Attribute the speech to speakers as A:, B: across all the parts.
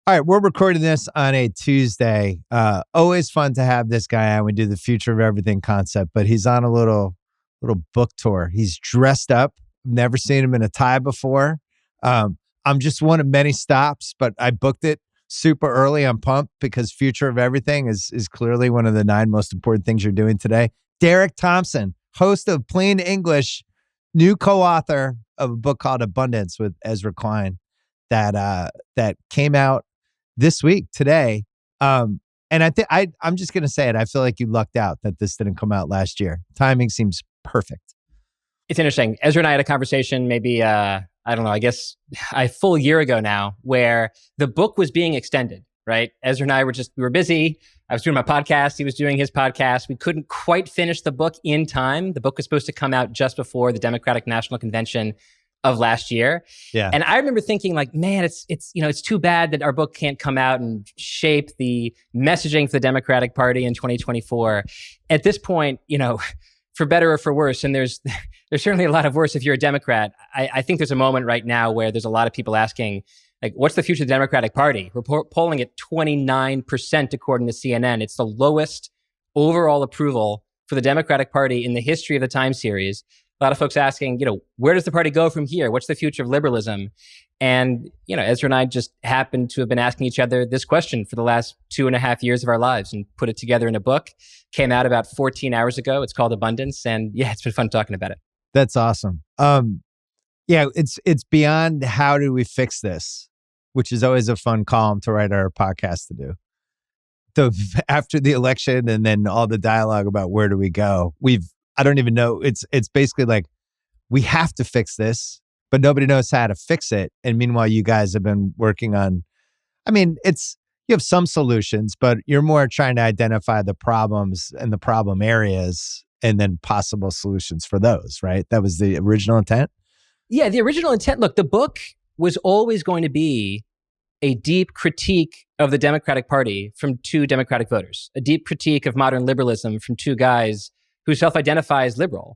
A: All right, we're recording this on a Tuesday. Always fun to have this guy on. We do the future of everything concept, but he's on a little book tour. He's dressed up. Never seen him in a tie before. I'm just one of many stops, but I booked it super early. I'm pumped because future of everything is clearly one of the 9 most important things you're doing today. Derek Thompson, host of Plain English, new co-author of a book called Abundance with Ezra Klein that came out this week today. And I'm just going to say it. I feel like you lucked out that this didn't come out last year. Timing seems perfect.
B: It's interesting. Ezra and I had a conversation maybe, I guess a full year ago now, where the book was being extended, right? Ezra and I we were busy. I was doing my podcast. He was doing his podcast. We couldn't quite finish the book in time. The book was supposed to come out just before the Democratic National Convention of last year.
A: Yeah.
B: And I remember thinking like, man, it's too bad that our book can't come out and shape the messaging for the Democratic Party in 2024. At this point, for better or for worse, and there's certainly a lot of worse if you're a Democrat. I think there's a moment right now where there's a lot of people asking, like, what's the future of the Democratic Party? We're polling at 29% according to CNN. It's the lowest overall approval for the Democratic Party in the history of the time series. A lot of folks asking, where does the party go from here? What's the future of liberalism? And, Ezra and I just happened to have been asking each other this question for the last 2.5 years of our lives and put it together in a book. Came out about 14 hours ago. It's called Abundance. And yeah, it's been fun talking about it.
A: That's awesome. It's beyond how do we fix this, which is always a fun column to write our podcast to do. After the election and then all the dialogue about where do we go, I don't even know. It's basically like, we have to fix this, but nobody knows how to fix it. And meanwhile, you guys have been working on, you have some solutions, but you're more trying to identify the problems and the problem areas and then possible solutions for those, right? That was the original intent?
B: Yeah, the original intent. Look, the book was always going to be a deep critique of the Democratic Party from 2 Democratic voters, a deep critique of modern liberalism from 2 guys who self-identify as liberal.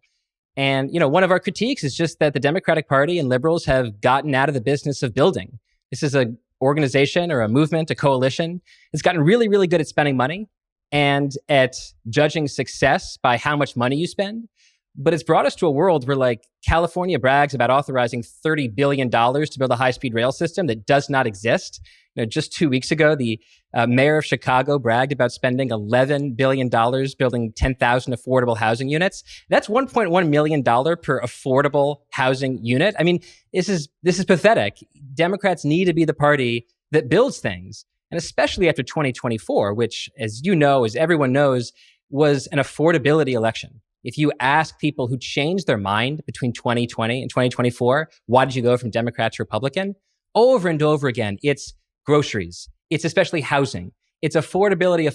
B: And, one of our critiques is just that the Democratic Party and liberals have gotten out of the business of building. This is an organization or a movement, a coalition. It's gotten really, really good at spending money and at judging success by how much money you spend. But it's brought us to a world where, like, California brags about authorizing $30 billion to build a high-speed rail system that does not exist. Just 2 weeks ago, the mayor of Chicago bragged about spending $11 billion building 10,000 affordable housing units. That's $1.1 million per affordable housing unit. This is pathetic. Democrats need to be the party that builds things. And especially after 2024, which, as everyone knows, was an affordability election. If you ask people who changed their mind between 2020 and 2024, why did you go from Democrat to Republican? Over and over again, it's groceries. It's especially housing. It's affordability.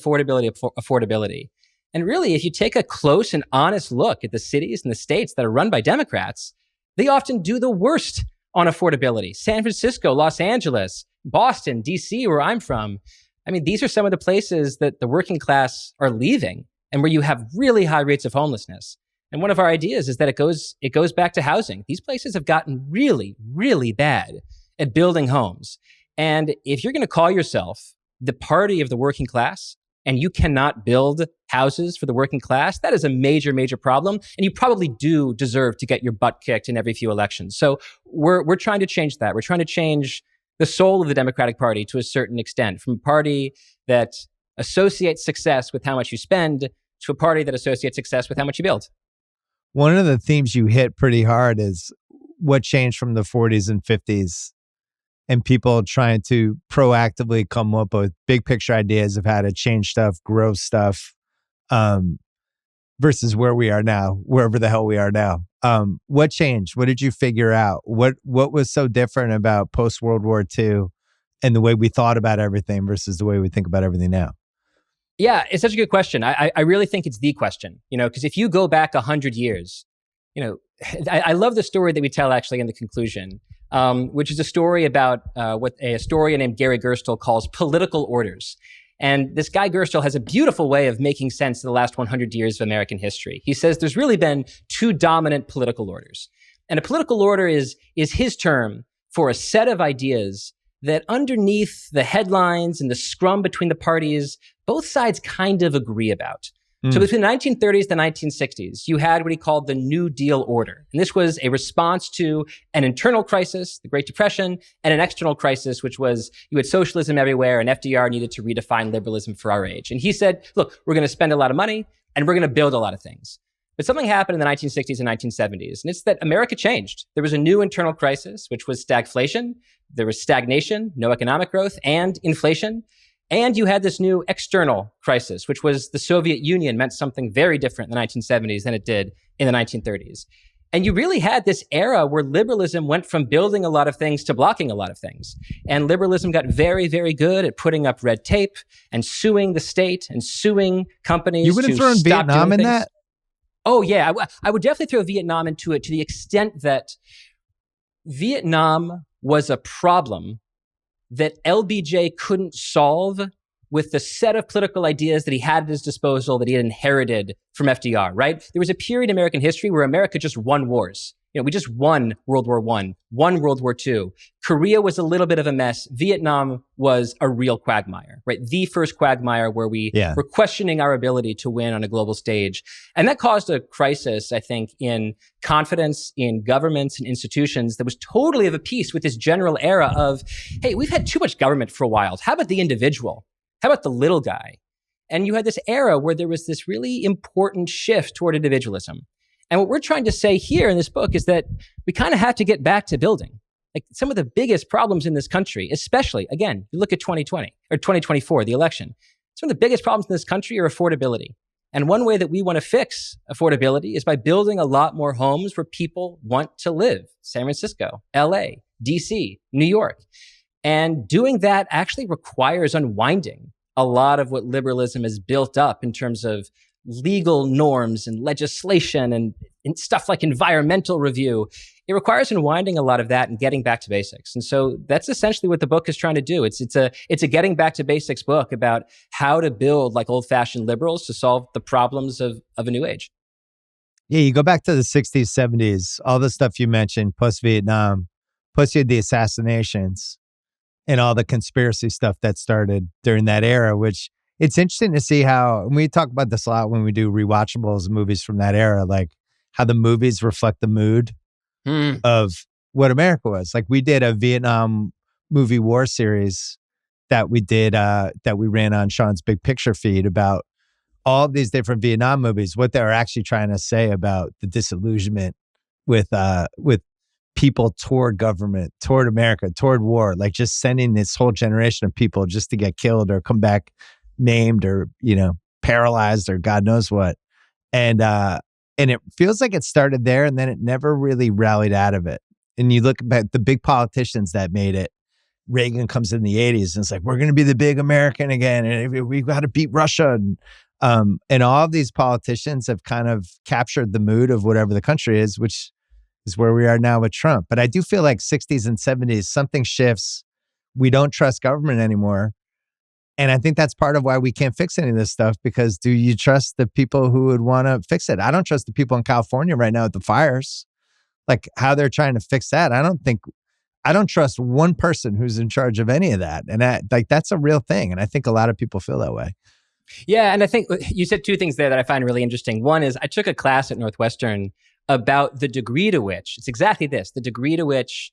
B: And really, if you take a close and honest look at the cities and the states that are run by Democrats, they often do the worst on affordability. San Francisco, Los Angeles, Boston, DC, where I'm from. These are some of the places that the working class are leaving and where you have really high rates of homelessness. And one of our ideas is that it goes back to housing. These places have gotten really, really bad at building homes. And if you're going to call yourself the party of the working class and you cannot build houses for the working class, that is a major, major problem. And you probably do deserve to get your butt kicked in every few elections. So we're trying to change that. We're trying to change the soul of the Democratic Party to a certain extent, from a party that associates success with how much you spend to a party that associates success with how much you build.
A: One of the themes you hit pretty hard is what changed from the 40s and 50s and people trying to proactively come up with big picture ideas of how to change stuff, grow stuff, versus where we are now, wherever the hell we are now. What changed? What did you figure out? What was so different about post-World War II and the way we thought about everything versus the way we think about everything now?
B: Yeah, it's such a good question. I really think it's the question, because if you go back 100 years, I love the story that we tell actually in the conclusion, which is a story about what a historian named Gary Gerstle calls political orders. And this guy Gerstle has a beautiful way of making sense of the last 100 years of American history. He says there's really been 2 dominant political orders. And a political order is his term for a set of ideas that underneath the headlines and the scrum between the parties, both sides kind of agree about. So between the 1930s and the 1960s, you had what he called the New Deal order. And this was a response to an internal crisis, the Great Depression, and an external crisis, which was you had socialism everywhere, and FDR needed to redefine liberalism for our age. And he said, look, we're going to spend a lot of money, and we're going to build a lot of things. But something happened in the 1960s and 1970s, and it's that America changed. There was a new internal crisis, which was stagflation. There was stagnation, no economic growth, and inflation. And you had this new external crisis, which was the Soviet Union meant something very different in the 1970s than it did in the 1930s. And you really had this era where liberalism went from building a lot of things to blocking a lot of things. And liberalism got very, very good at putting up red tape and suing the state and suing companies.
A: You would have thrown Vietnam in that?
B: Oh, yeah. I would definitely throw Vietnam into it to the extent that Vietnam was a problem that LBJ couldn't solve with the set of political ideas that he had at his disposal that he had inherited from FDR, right? There was a period in American history where America just won wars. We just won World War I, won World War II. Korea was a little bit of a mess. Vietnam was a real quagmire, right? The first quagmire where we were questioning our ability to win on a global stage. And that caused a crisis, I think, in confidence in governments and institutions that was totally of a piece with this general era of, hey, we've had too much government for a while. How about the individual? How about the little guy? And you had this era where there was this really important shift toward individualism. And what we're trying to say here in this book is that we kind of have to get back to building. Like some of the biggest problems in this country, especially, again, you look at 2020 or 2024, the election, some of the biggest problems in this country are affordability. And one way that we want to fix affordability is by building a lot more homes where people want to live. San Francisco, LA, DC, New York. And doing that actually requires unwinding a lot of what liberalism has built up in terms of legal norms and legislation and stuff like environmental review. It requires unwinding a lot of that and getting back to basics. And so that's essentially what the book is trying to do. It's a getting back to basics book about how to build like old-fashioned liberals to solve the problems of a new age.
A: Yeah, you go back to the 60s, 70s, all the stuff you mentioned, post-Vietnam, plus you had the assassinations and all the conspiracy stuff that started during that era, which it's interesting to see how, and we talk about this a lot when we do rewatchables movies from that era, like how the movies reflect the mood of what America was. Like we did a Vietnam movie war series that we did, that we ran on Sean's Big Picture feed about all of these different Vietnam movies, what they were actually trying to say about the disillusionment with people toward government, toward America, toward war, like just sending this whole generation of people just to get killed or come back maimed or, paralyzed or God knows what. And it feels like it started there and then it never really rallied out of it. And you look at the big politicians that made it. Reagan comes in the 80s and it's like, we're going to be the big American again. And we've got to beat Russia. And all of these politicians have kind of captured the mood of whatever the country is, which is where we are now with Trump. But I do feel like 60s and 70s, something shifts. We don't trust government anymore. And I think that's part of why we can't fix any of this stuff, because do you trust the people who would want to fix it? I don't trust the people in California right now at the fires, like how they're trying to fix that. I don't trust one person who's in charge of any of that. And that's a real thing. And I think a lot of people feel that way.
B: Yeah. And I think you said two things there that I find really interesting. One is I took a class at Northwestern about the degree to which, it's exactly this, the degree to which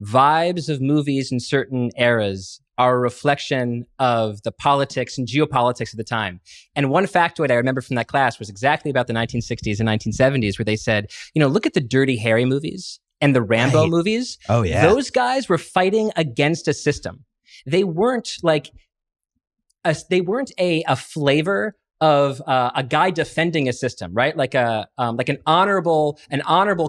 B: vibes of movies in certain eras are a reflection of the politics and geopolitics of the time. And one factoid I remember from that class was exactly about the 1960s and 1970s, where they said, look at the Dirty Harry movies and the Rambo movies.
A: Oh, yeah.
B: Those guys were fighting against a system. They weren't like, a flavor of a guy defending a system, right? Like an honorable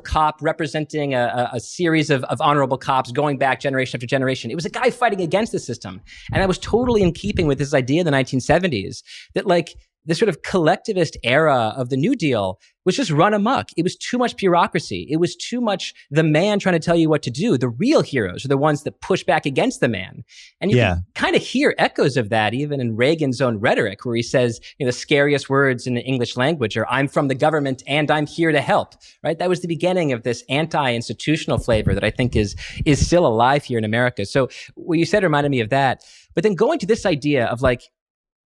B: cop representing a series of honorable cops going back generation after generation. It was a guy fighting against the system. And that was totally in keeping with this idea in the 1970s that like this sort of collectivist era of the New Deal was just run amok. It was too much bureaucracy. It was too much the man trying to tell you what to do. The real heroes are the ones that push back against the man. And you can kind of hear echoes of that even in Reagan's own rhetoric, where he says, the scariest words in the English language are, I'm from the government and I'm here to help, right? That was the beginning of this anti-institutional flavor that I think is still alive here in America. So what you said reminded me of that. But then going to this idea of like,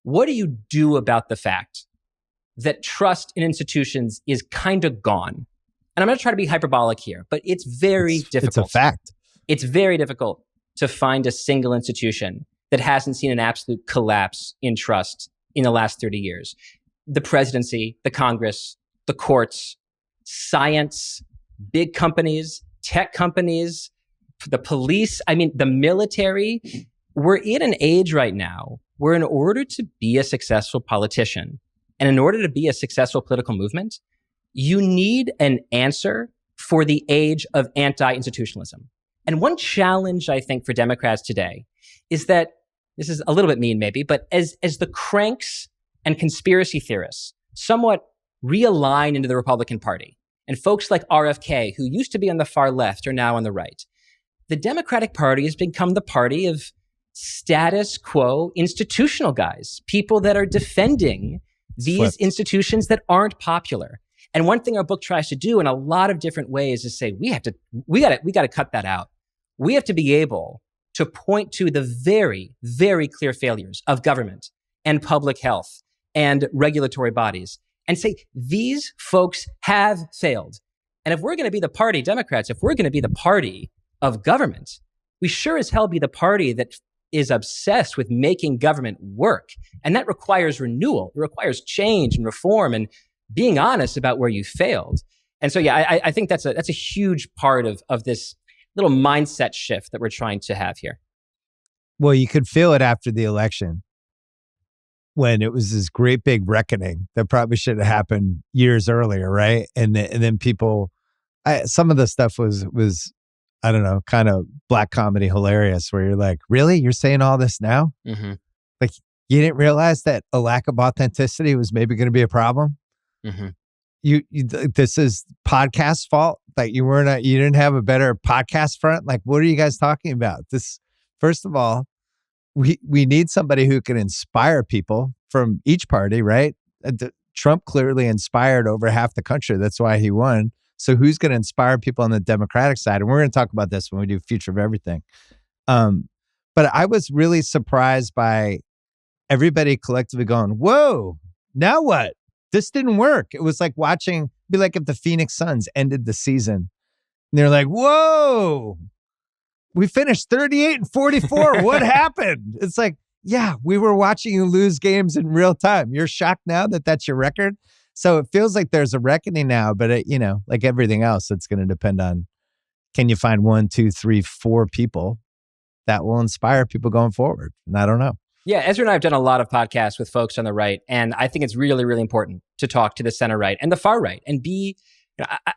B: what do you do about the fact that trust in institutions is kind of gone? And I'm going to try to be hyperbolic here, but it's very difficult.
A: It's a fact.
B: It's very difficult to find a single institution that hasn't seen an absolute collapse in trust in the last 30 years. The presidency, the Congress, the courts, science, big companies, tech companies, the police, the military. We're in an age right now where in order to be a successful politician and in order to be a successful political movement, you need an answer for the age of anti-institutionalism. And one challenge, I think, for Democrats today is that, this is a little bit mean maybe, but as the cranks and conspiracy theorists somewhat realign into the Republican Party, and folks like RFK, who used to be on the far left, are now on the right, the Democratic Party has become the party of status quo institutional guys, people that are defending these institutions that aren't popular. And one thing our book tries to do in a lot of different ways is say, we got to cut that out. We have to be able to point to the very, very clear failures of government and public health and regulatory bodies and say, these folks have failed. And if we're going to be the party, Democrats, if we're going to be the party of government, we sure as hell be the party that is obsessed with making government work. And that requires renewal. It requires change and reform and being honest about where you failed. And so, yeah, I think that's a huge part of this little mindset shift that we're trying to have here.
A: Well, you could feel it after the election when it was this great big reckoning that probably should have happened years earlier, right? And then people, some of the stuff was I don't know, kind of black comedy hilarious, where you're like, really? You're saying all this now?
B: Mm-hmm.
A: Like, you didn't realize that a lack of authenticity was maybe going to be a problem?
B: Mm-hmm.
A: You this is podcast's fault? Like, you didn't have a better podcast front? Like, what are you guys talking about? This, first of all, we need somebody who can inspire people from each party, right? Trump clearly inspired over half the country. That's why he won. So who's going to inspire people on the Democratic side? And we're going to talk about this when we do Future of Everything. But I was really surprised by everybody collectively going, whoa, now what? This didn't work. It was like be like if the Phoenix Suns ended the season and they're like, whoa, we finished 38-44. What happened? It's like, yeah, we were watching you lose games in real time. You're shocked now that that's your record? So it feels like there's a reckoning now, but like everything else, it's going to depend on, can you find 1, 2, 3, 4 people that will inspire people going forward? And I don't know.
B: Yeah, Ezra and I have done a lot of podcasts with folks on the right, and I think it's really, really important to talk to the center right and the far right and be,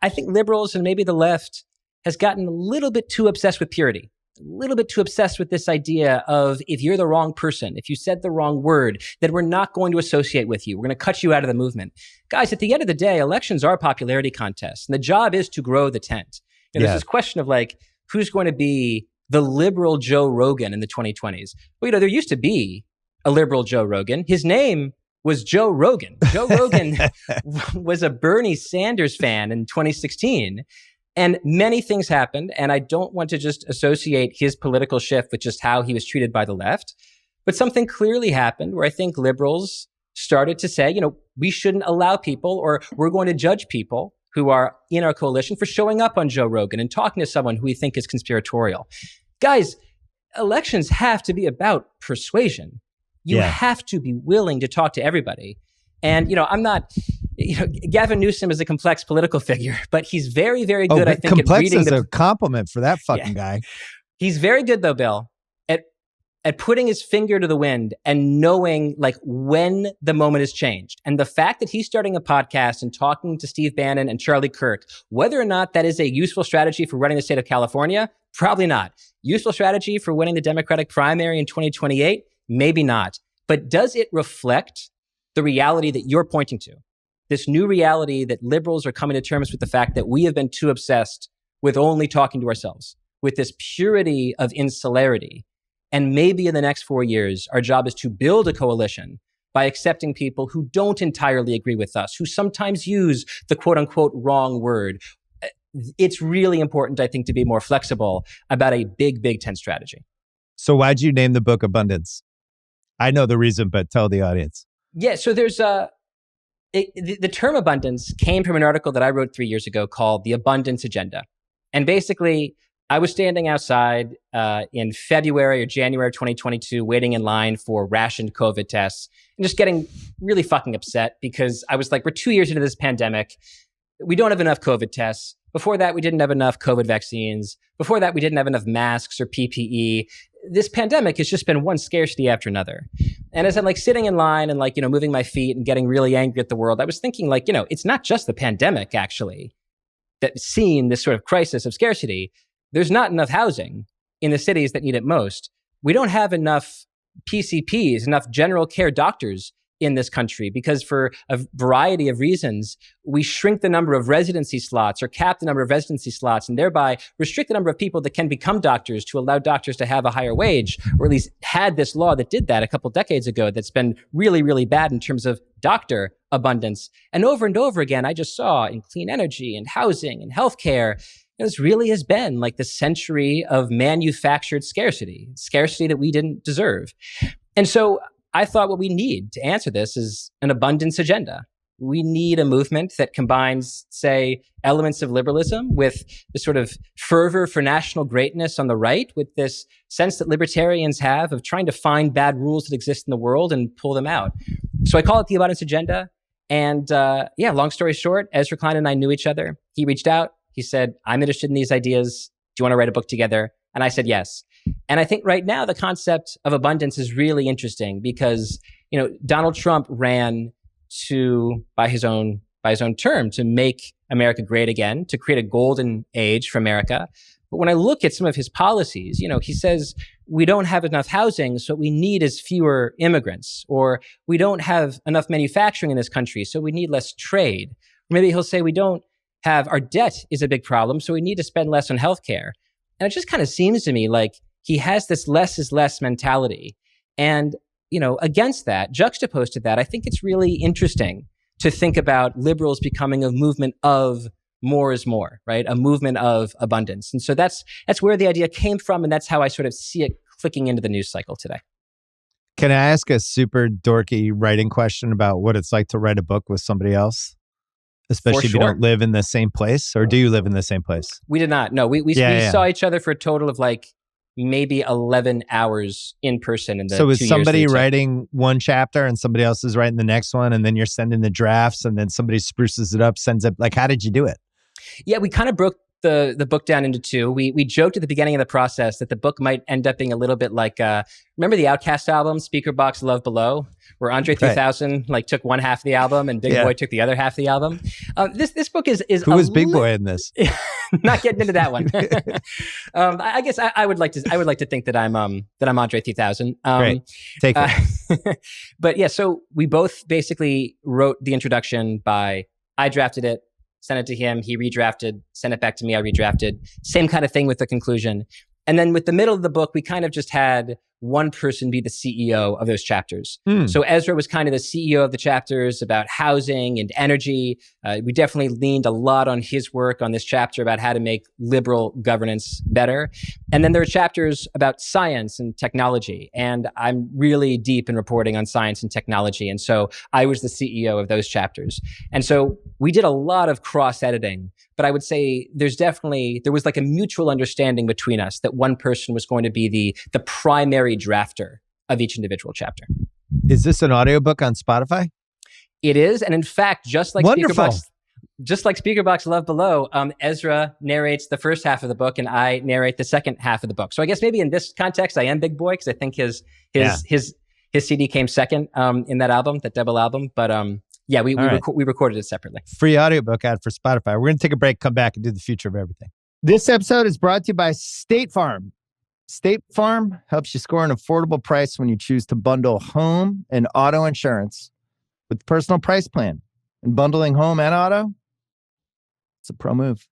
B: I think liberals and maybe the left has gotten a little bit too obsessed with purity, a little bit too obsessed with this idea of if you're the wrong person, if you said the wrong word, that we're not going to associate with you. We're going to cut you out of the movement. Guys, at the end of the day, elections are popularity contests, and the job is to grow the tent. There's this question of like, who's going to be the liberal Joe Rogan in the 2020s? Well, there used to be a liberal Joe Rogan. His name was Joe Rogan. Joe Rogan was a Bernie Sanders fan in 2016. And many things happened. And I don't want to just associate his political shift with just how he was treated by the left. But something clearly happened where I think liberals started to say, we shouldn't allow people, or we're going to judge people who are in our coalition for showing up on Joe Rogan and talking to someone who we think is conspiratorial. Guys, elections have to be about persuasion. You have to be willing to talk to everybody. And, I'm not, Gavin Newsom is a complex political figure, but he's very, very good, I think, at reading
A: complex is a compliment for that fucking guy.
B: He's very good, though, Bill, at putting his finger to the wind and knowing like when the moment has changed. And the fact that he's starting a podcast and talking to Steve Bannon and Charlie Kirk, whether or not that is a useful strategy for running the state of California, probably not. Useful strategy for winning the Democratic primary in 2028, maybe not. But does it reflect the reality that you're pointing to, this new reality that liberals are coming to terms with the fact that we have been too obsessed with only talking to ourselves, with this purity of insularity. And maybe in the next 4 years, our job is to build a coalition by accepting people who don't entirely agree with us, who sometimes use the quote unquote wrong word. It's really important, I think, to be more flexible about a big, Big Tent strategy.
A: So why'd you name the book Abundance? I know the reason, but tell the audience.
B: Yeah, so there's the term abundance came from an article that I wrote 3 years ago called The Abundance Agenda. And basically, I was standing outside in February or January 2022, waiting in line for rationed COVID tests and just getting really fucking upset because I was like, we're 2 years into this pandemic. We don't have enough COVID tests. Before that, we didn't have enough COVID vaccines. Before that, we didn't have enough masks or PPE. This pandemic has just been one scarcity after another. And as I'm like sitting in line and like, moving my feet and getting really angry at the world, I was thinking like, it's not just the pandemic actually that's seen this sort of crisis of scarcity. There's not enough housing in the cities that need it most. We don't have enough PCPs, enough general care doctors in this country because for a variety of reasons, we shrink the number of residency slots or cap the number of residency slots and thereby restrict the number of people that can become doctors to allow doctors to have a higher wage, or at least had this law that did that a couple decades ago that's been really, really bad in terms of doctor abundance. And over again, I just saw in clean energy and housing and healthcare, this really has been like the century of manufactured scarcity that we didn't deserve. And so I thought what we need to answer this is an abundance agenda. We need a movement that combines, say, elements of liberalism with the sort of fervor for national greatness on the right, with this sense that libertarians have of trying to find bad rules that exist in the world and pull them out. So I call it the abundance agenda. And long story short, Ezra Klein and I knew each other. He reached out. He said, I'm interested in these ideas. Do you want to write a book together? And I said, yes. And I think right now the concept of abundance is really interesting because, Donald Trump ran by his own term, to make America great again, to create a golden age for America. But when I look at some of his policies, he says we don't have enough housing, so what we need is fewer immigrants, or we don't have enough manufacturing in this country, so we need less trade. Or maybe he'll say our debt is a big problem, so we need to spend less on healthcare. And it just kind of seems to me like he has this less is less mentality. And, against that, juxtaposed to that, I think it's really interesting to think about liberals becoming a movement of more is more, right? A movement of abundance. And so that's where the idea came from. And that's how I sort of see it clicking into the news cycle today.
A: Can I ask a super dorky writing question about what it's like to write a book with somebody else? Especially if you don't live in the same place, or do you live in the same place?
B: We did not. No, we saw each other for a total of like maybe 11 hours in person in the 2 years.
A: So is somebody writing one chapter and somebody else is writing the next one, and then you're sending the drafts, and then somebody spruces it up, sends it? Like, how did you do it?
B: Yeah, we kind of broke the book down into two. We joked at the beginning of the process that the book might end up being a little bit like, remember the Outkast album, Speaker Box Love Below, where Andre 3000 took one half of the album and Big Boy took the other half of the album. This book is
A: who was Big Boy in this?
B: Not getting into that one. I guess I would like to think that I'm Andre 3000.
A: Great, take it.
B: But yeah, so we both basically wrote the introduction I drafted it, sent it to him, he redrafted, sent it back to me, I redrafted. Same kind of thing with the conclusion. And then with the middle of the book, we kind of just had one person be the CEO of those chapters. So Ezra was kind of the CEO of the chapters about housing and energy. We definitely leaned a lot on his work on this chapter about how to make liberal governance better. And then there are chapters about science and technology. And I'm really deep in reporting on science and technology. And so I was the CEO of those chapters. And so we did a lot of cross-editing. But I would say there was like a mutual understanding between us that one person was going to be the primary drafter of each individual chapter.
A: Is this an audiobook on Spotify?
B: It is. And in fact, just like Speaker Box Love Below, Ezra narrates the first half of the book and I narrate the second half of the book. So I guess maybe in this context, I am Big Boy because I think his CD came second in that album, that double album. But we recorded it separately.
A: Free audiobook ad for Spotify. We're going to take a break, come back, and do the future of everything. This episode is brought to you by State Farm. State Farm helps you score an affordable price when you choose to bundle home and auto insurance
C: with the personal price plan and bundling home and auto. It's a pro move.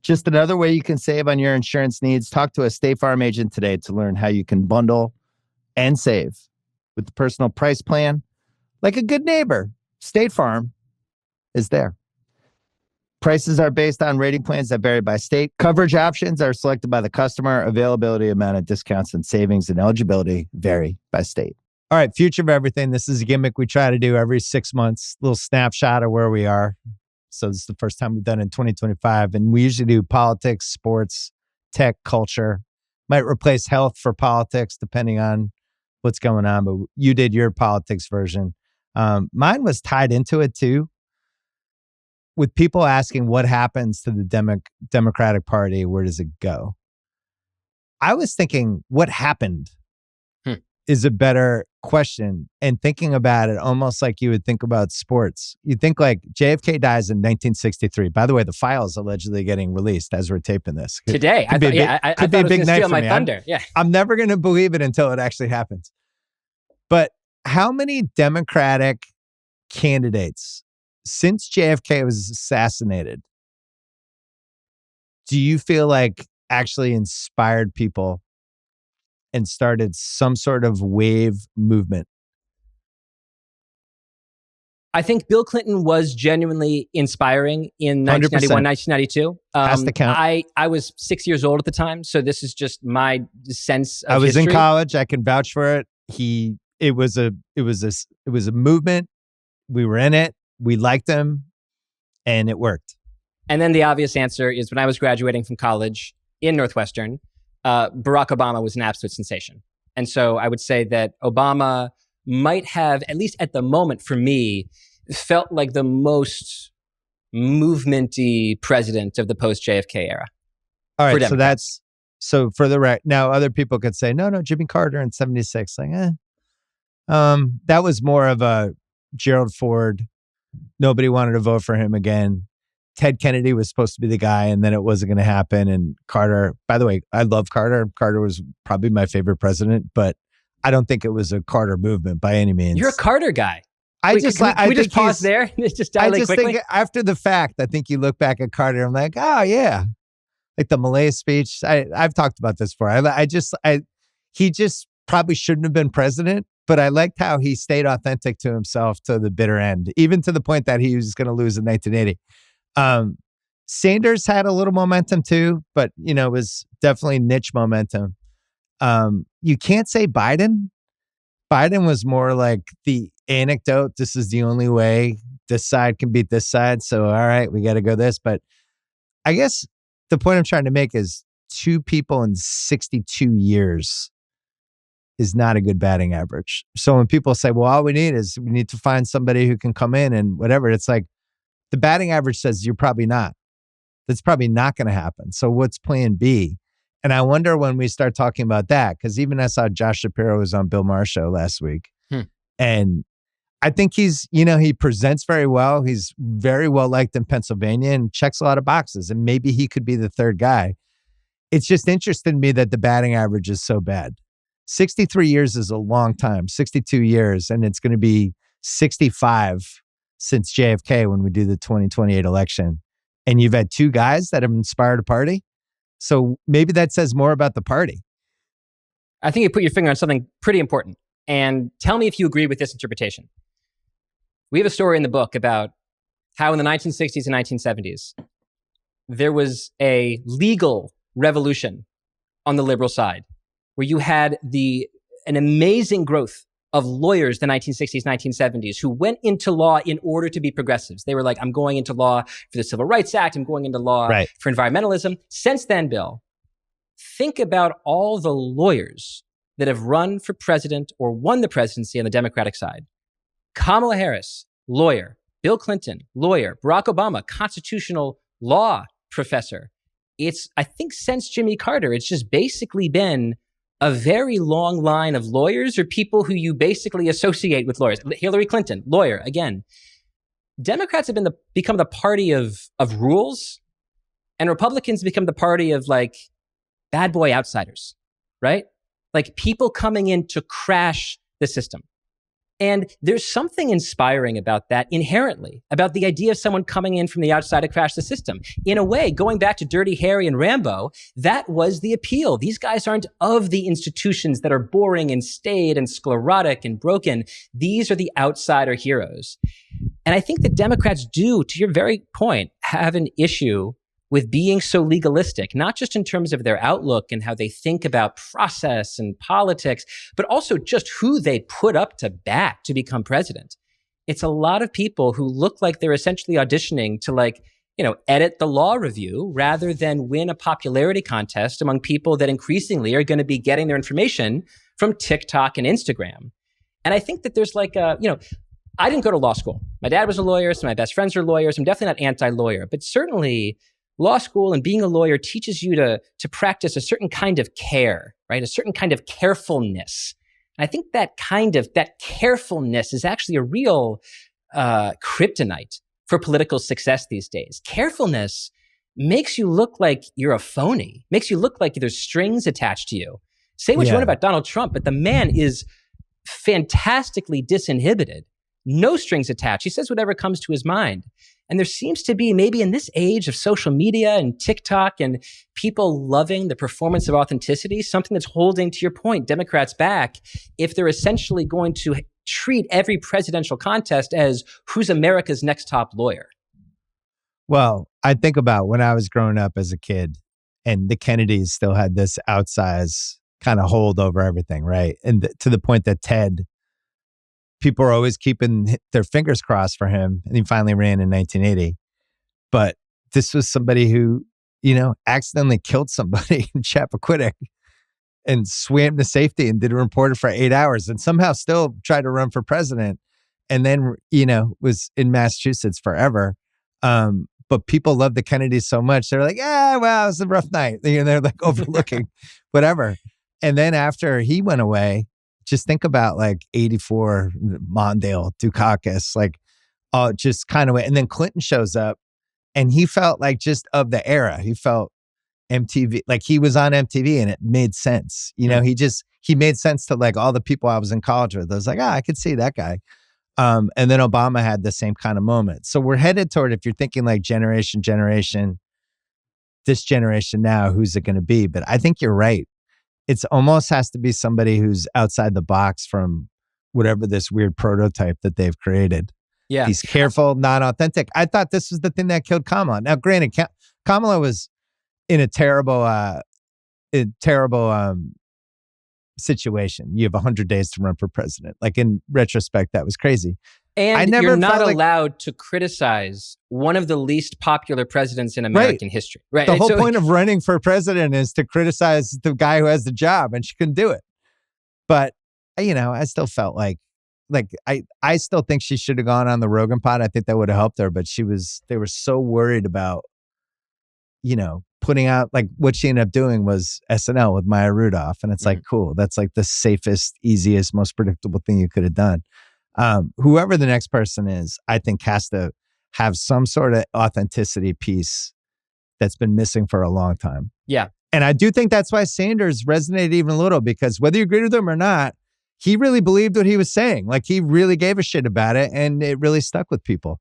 C: Just another way you can save on your insurance needs. Talk to a State Farm agent today to learn how you can bundle and save with the personal price plan. Like a good neighbor, State Farm is there. Prices are based on rating plans that vary by state. Coverage options are selected by the customer. Availability, amount of discounts and savings and eligibility vary by state.
A: All right, future of everything. This is a gimmick we try to do every 6 months, little snapshot of where we are. So this is the first time we've done it in 2025. And we usually do politics, sports, tech, culture. Might replace health for politics, depending on what's going on. But you did your politics version. Mine was tied into it too, with people asking what happens to the Democratic Party, where does it go? I was thinking what happened is a better question, and thinking about it almost like you would think about sports. You think like JFK dies in 1963. By the way, the file is allegedly getting released as we're taping this.
B: Today. I thought it was going to steal my thunder.
A: I'm never going to believe it until it actually happens. But how many Democratic candidates since JFK was assassinated do you feel like actually inspired people and started some sort of wave movement?
B: I think Bill Clinton was genuinely inspiring in 1991, 1992.
A: Has to count.
B: I was 6 years old at the time, so this is just my sense of
A: I was
B: history.
A: in college. I can vouch for it. It was a movement. We were in it. We liked him, and it worked.
B: And then the obvious answer is when I was graduating from college in Northwestern, Barack Obama was an absolute sensation. And so I would say that Obama might have, at least at the moment for me, felt like the most movement-y president of the post-JFK era.
A: All right, so for the right now, other people could say, no, Jimmy Carter in 76. Like, that was more of a Gerald Ford. Nobody wanted to vote for him again. Ted Kennedy was supposed to be the guy, and then it wasn't going to happen. And Carter, by the way, I love Carter. Carter was probably my favorite president, but I don't think it was a Carter movement by any means.
B: You're a Carter guy.
A: I
B: just pause there and just dilate quickly?
A: Think after the fact, I think you look back at Carter, I'm like, oh yeah. Like the Malay speech. I've talked about this before. He just probably shouldn't have been president, but I liked how he stayed authentic to himself to the bitter end, even to the point that he was going to lose in 1980. Sanders had a little momentum too, but it was definitely niche momentum. You can't say Biden. Biden was more like the anecdote. This is the only way this side can beat this side. So, all right, we got to go this. But I guess the point I'm trying to make is 2 people in 62 years is not a good batting average. So when people say, well, all we need to find somebody who can come in and whatever, it's like the batting average says you're probably not. That's probably not going to happen. So what's plan B? And I wonder when we start talking about that, because even I saw Josh Shapiro was on Bill Maher's show last week. And I think he presents very well. He's very well liked in Pennsylvania and checks a lot of boxes. And maybe he could be the third guy. It's just interesting to me that the batting average is so bad. 63 years is a long time, 62 years, and it's going to be 65 since JFK when we do the 2028 election. And you've had 2 guys that have inspired a party. So maybe that says more about the party.
B: I think you put your finger on something pretty important. And tell me if you agree with this interpretation. We have a story in the book about how in the 1960s and 1970s, there was a legal revolution on the liberal side, where you had an amazing growth of lawyers in the 1960s, 1970s who went into law in order to be progressives. They were like, I'm going into law for the Civil Rights Act. I'm going into law for environmentalism. Since then, Bill, think about all the lawyers that have run for president or won the presidency on the Democratic side. Kamala Harris, lawyer. Bill Clinton, lawyer. Barack Obama, constitutional law professor. I think since Jimmy Carter, it's just basically been a very long line of lawyers or people who you basically associate with lawyers. Hillary Clinton, lawyer, again. Democrats have become the party of rules, and Republicans become the party of like bad boy outsiders, right? Like people coming in to crash the system. And there's something inspiring about that inherently, about the idea of someone coming in from the outside to crash the system. In a way, going back to Dirty Harry and Rambo, that was the appeal. These guys aren't of the institutions that are boring and staid and sclerotic and broken. These are the outsider heroes. And I think the Democrats do, to your very point, have an issue with being so legalistic, not just in terms of their outlook and how they think about process and politics, but also just who they put up to bat to become president. It's a lot of people who look like they're essentially auditioning to edit the law review rather than win a popularity contest among people that increasingly are going to be getting their information from TikTok and Instagram. And I think that there's I didn't go to law school. My dad was a lawyer, so my best friends are lawyers. I'm definitely not anti-lawyer, but certainly law school and being a lawyer teaches you to practice a certain kind of care, right? A certain kind of carefulness. And I think that carefulness is actually a real kryptonite for political success these days. Carefulness makes you look like you're a phony, makes you look like there's strings attached to you. Say what you want about Donald Trump, but the man is fantastically disinhibited. No strings attached. He says whatever comes to his mind. And there seems to be, maybe in this age of social media and TikTok and people loving the performance of authenticity, something that's holding, to your point, Democrats back if they're essentially going to treat every presidential contest as who's America's next top lawyer.
A: Well, I think about when I was growing up as a kid and the Kennedys still had this outsized kind of hold over everything, right? And to the point that Ted, people are always keeping their fingers crossed for him. And he finally ran in 1980. But this was somebody who, accidentally killed somebody in Chappaquiddick and swam to safety and did a reporter for 8 hours and somehow still tried to run for president. And then, was in Massachusetts forever. But people love the Kennedys so much. They're like, it was a rough night. They're like overlooking whatever. And then after he went away, just think about 84 Mondale, Dukakis, just kind of way. And then Clinton shows up and he felt like just of the era. He felt MTV, like he was on MTV and it made sense. He made sense to all the people I was in college with. I was like, I could see that guy. And then Obama had the same kind of moment. So we're headed toward, if you're thinking generation, this generation now, who's it going to be? But I think you're right. It's almost has to be somebody who's outside the box from whatever this weird prototype that they've created.
B: Yeah.
A: He's careful, not authentic. I thought this was the thing that killed Kamala. Now, granted, Kamala was in a terrible situation. You have 100 days to run for president. In retrospect, that was crazy.
B: And you're not allowed to criticize one of the least popular presidents in American history. Right.
A: The whole point of running for president is to criticize the guy who has the job, and she couldn't do it. But, I still felt I still think she should have gone on the Rogan pod. I think that would have helped her, but they were so worried about, putting out, what she ended up doing was SNL with Maya Rudolph. And it's cool. That's the safest, easiest, most predictable thing you could have done. Whoever the next person is, I think has to have some sort of authenticity piece that's been missing for a long time.
B: Yeah.
A: And I do think that's why Sanders resonated even a little, because whether you agree with him or not, he really believed what he was saying. He really gave a shit about it, and it really stuck with people.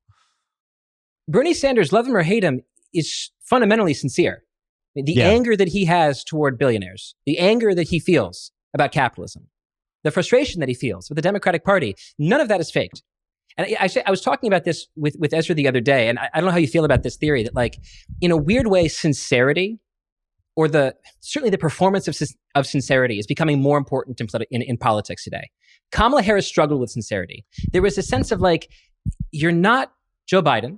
B: Bernie Sanders, love him or hate him, is fundamentally sincere. The anger that he has toward billionaires, the anger that he feels about capitalism, the frustration that he feels with the Democratic Party, none of that is faked. And I was talking about this with Ezra the other day, and I don't know how you feel about this theory that, in a weird way, sincerity, or certainly the performance of sincerity, is becoming more important in politics today. Kamala Harris struggled with sincerity. There was a sense of you're not Joe Biden.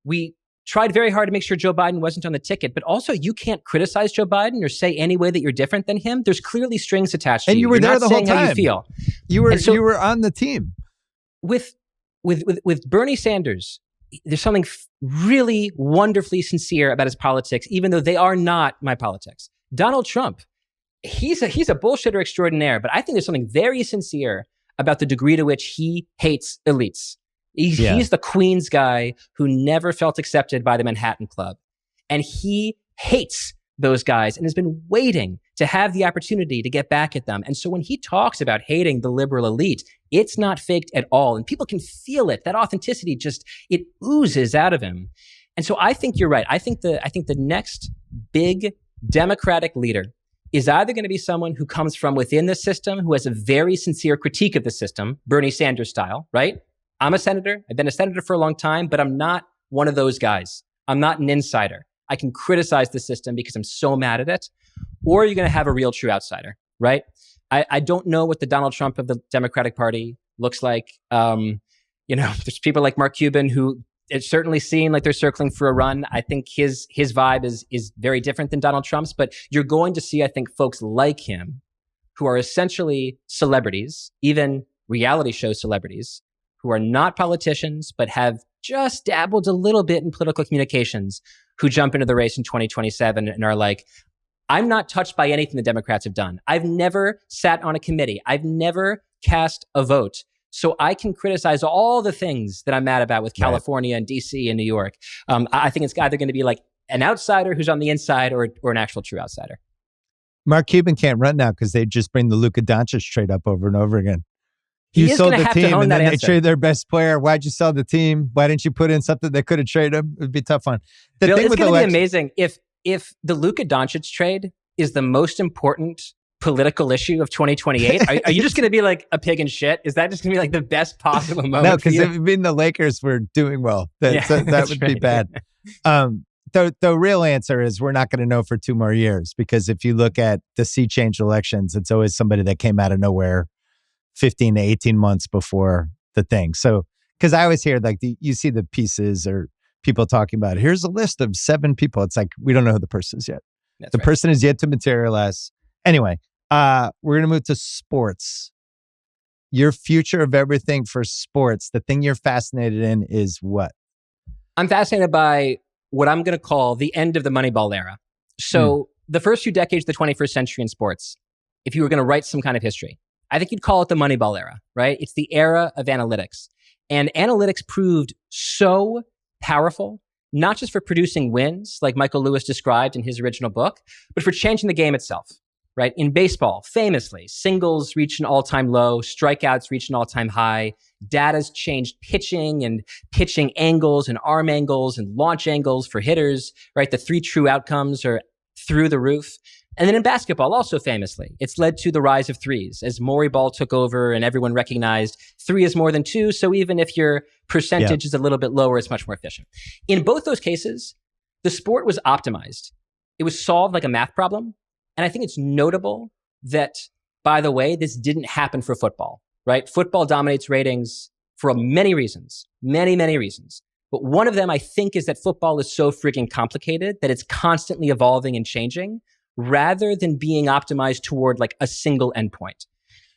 B: We tried very hard to make sure Joe Biden wasn't on the ticket, but also you can't criticize Joe Biden or say any way that you're different than him. There's clearly strings attached to you.
A: And you were there the whole time.
B: How you feel.
A: You were on the team.
B: With Bernie Sanders, there's something really wonderfully sincere about his politics, even though they are not my politics. Donald Trump, he's a bullshitter extraordinaire, but I think there's something very sincere about the degree to which he hates elites. He's the Queens guy who never felt accepted by the Manhattan Club. And he hates those guys and has been waiting to have the opportunity to get back at them. And so when he talks about hating the liberal elite, it's not faked at all. And people can feel it. That authenticity it oozes out of him. And so I think you're right. I think the next big Democratic leader is either going to be someone who comes from within the system, who has a very sincere critique of the system, Bernie Sanders style, right? I'm a senator. I've been a senator for a long time, but I'm not one of those guys. I'm not an insider. I can criticize the system because I'm so mad at it. Or you're going to have a real true outsider, right? I don't know what the Donald Trump of the Democratic Party looks like. There's people like Mark Cuban who it certainly seem like they're circling for a run. I think his vibe is very different than Donald Trump's, but you're going to see, I think, folks like him who are essentially celebrities, even reality show celebrities, who are not politicians, but have just dabbled a little bit in political communications, who jump into the race in 2027 and are like, I'm not touched by anything the Democrats have done. I've never sat on a committee. I've never cast a vote. So I can criticize all the things that I'm mad about with California and DC and New York. I think it's either going to be like an outsider who's on the inside or an actual true outsider.
A: Mark Cuban can't run now because they just bring the Luka Doncic trade up over and over again.
B: He
A: You sold the team and then they
B: answer.
A: traded their best player. Why'd you sell the team? Why didn't you put in something that could have traded him? It'd be a tough one.
B: Bill, it's going to be amazing if the Luka Doncic trade is the most important political issue of 2028. Are you just going to be like a pig in shit? Is that just going to be like the best possible moment?
A: No, because it would mean the Lakers were doing well. That would be bad. The real answer is we're not going to know for 2 more years, because if you look at the sea change elections, it's always somebody that came out of nowhere 15 to 18 months before the thing. So, because I always hear like you see the pieces or people talking about, here's a list of 7 people. It's like, we don't know who the person is yet. The person is yet to materialize. Anyway, we're going to move to sports. Your future of everything for sports, the thing you're fascinated in is what?
B: I'm fascinated by what I'm going to call the end of the Moneyball era. So the first few decades of the 21st century in sports, if you were going to write some kind of history, I think you'd call it the Moneyball era, right? It's the era of analytics. And analytics proved so powerful, not just for producing wins, like Michael Lewis described in his original book, but for changing the game itself, right? In baseball, famously, singles reach an all-time low, strikeouts reach an all-time high. Data's changed pitching and pitching angles and arm angles and launch angles for hitters, right? The 3 true outcomes are through the roof. And then in basketball, also famously, it's led to the rise of threes as Morey Ball took over and everyone recognized 3 is more than 2. So even if your percentage is a little bit lower, it's much more efficient. In both those cases, the sport was optimized. It was solved like a math problem. And I think it's notable that, by the way, this didn't happen for football, right? Football dominates ratings for many reasons, many, many reasons. But one of them, I think, is that football is so freaking complicated that it's constantly evolving and changing, rather than being optimized toward like a single endpoint.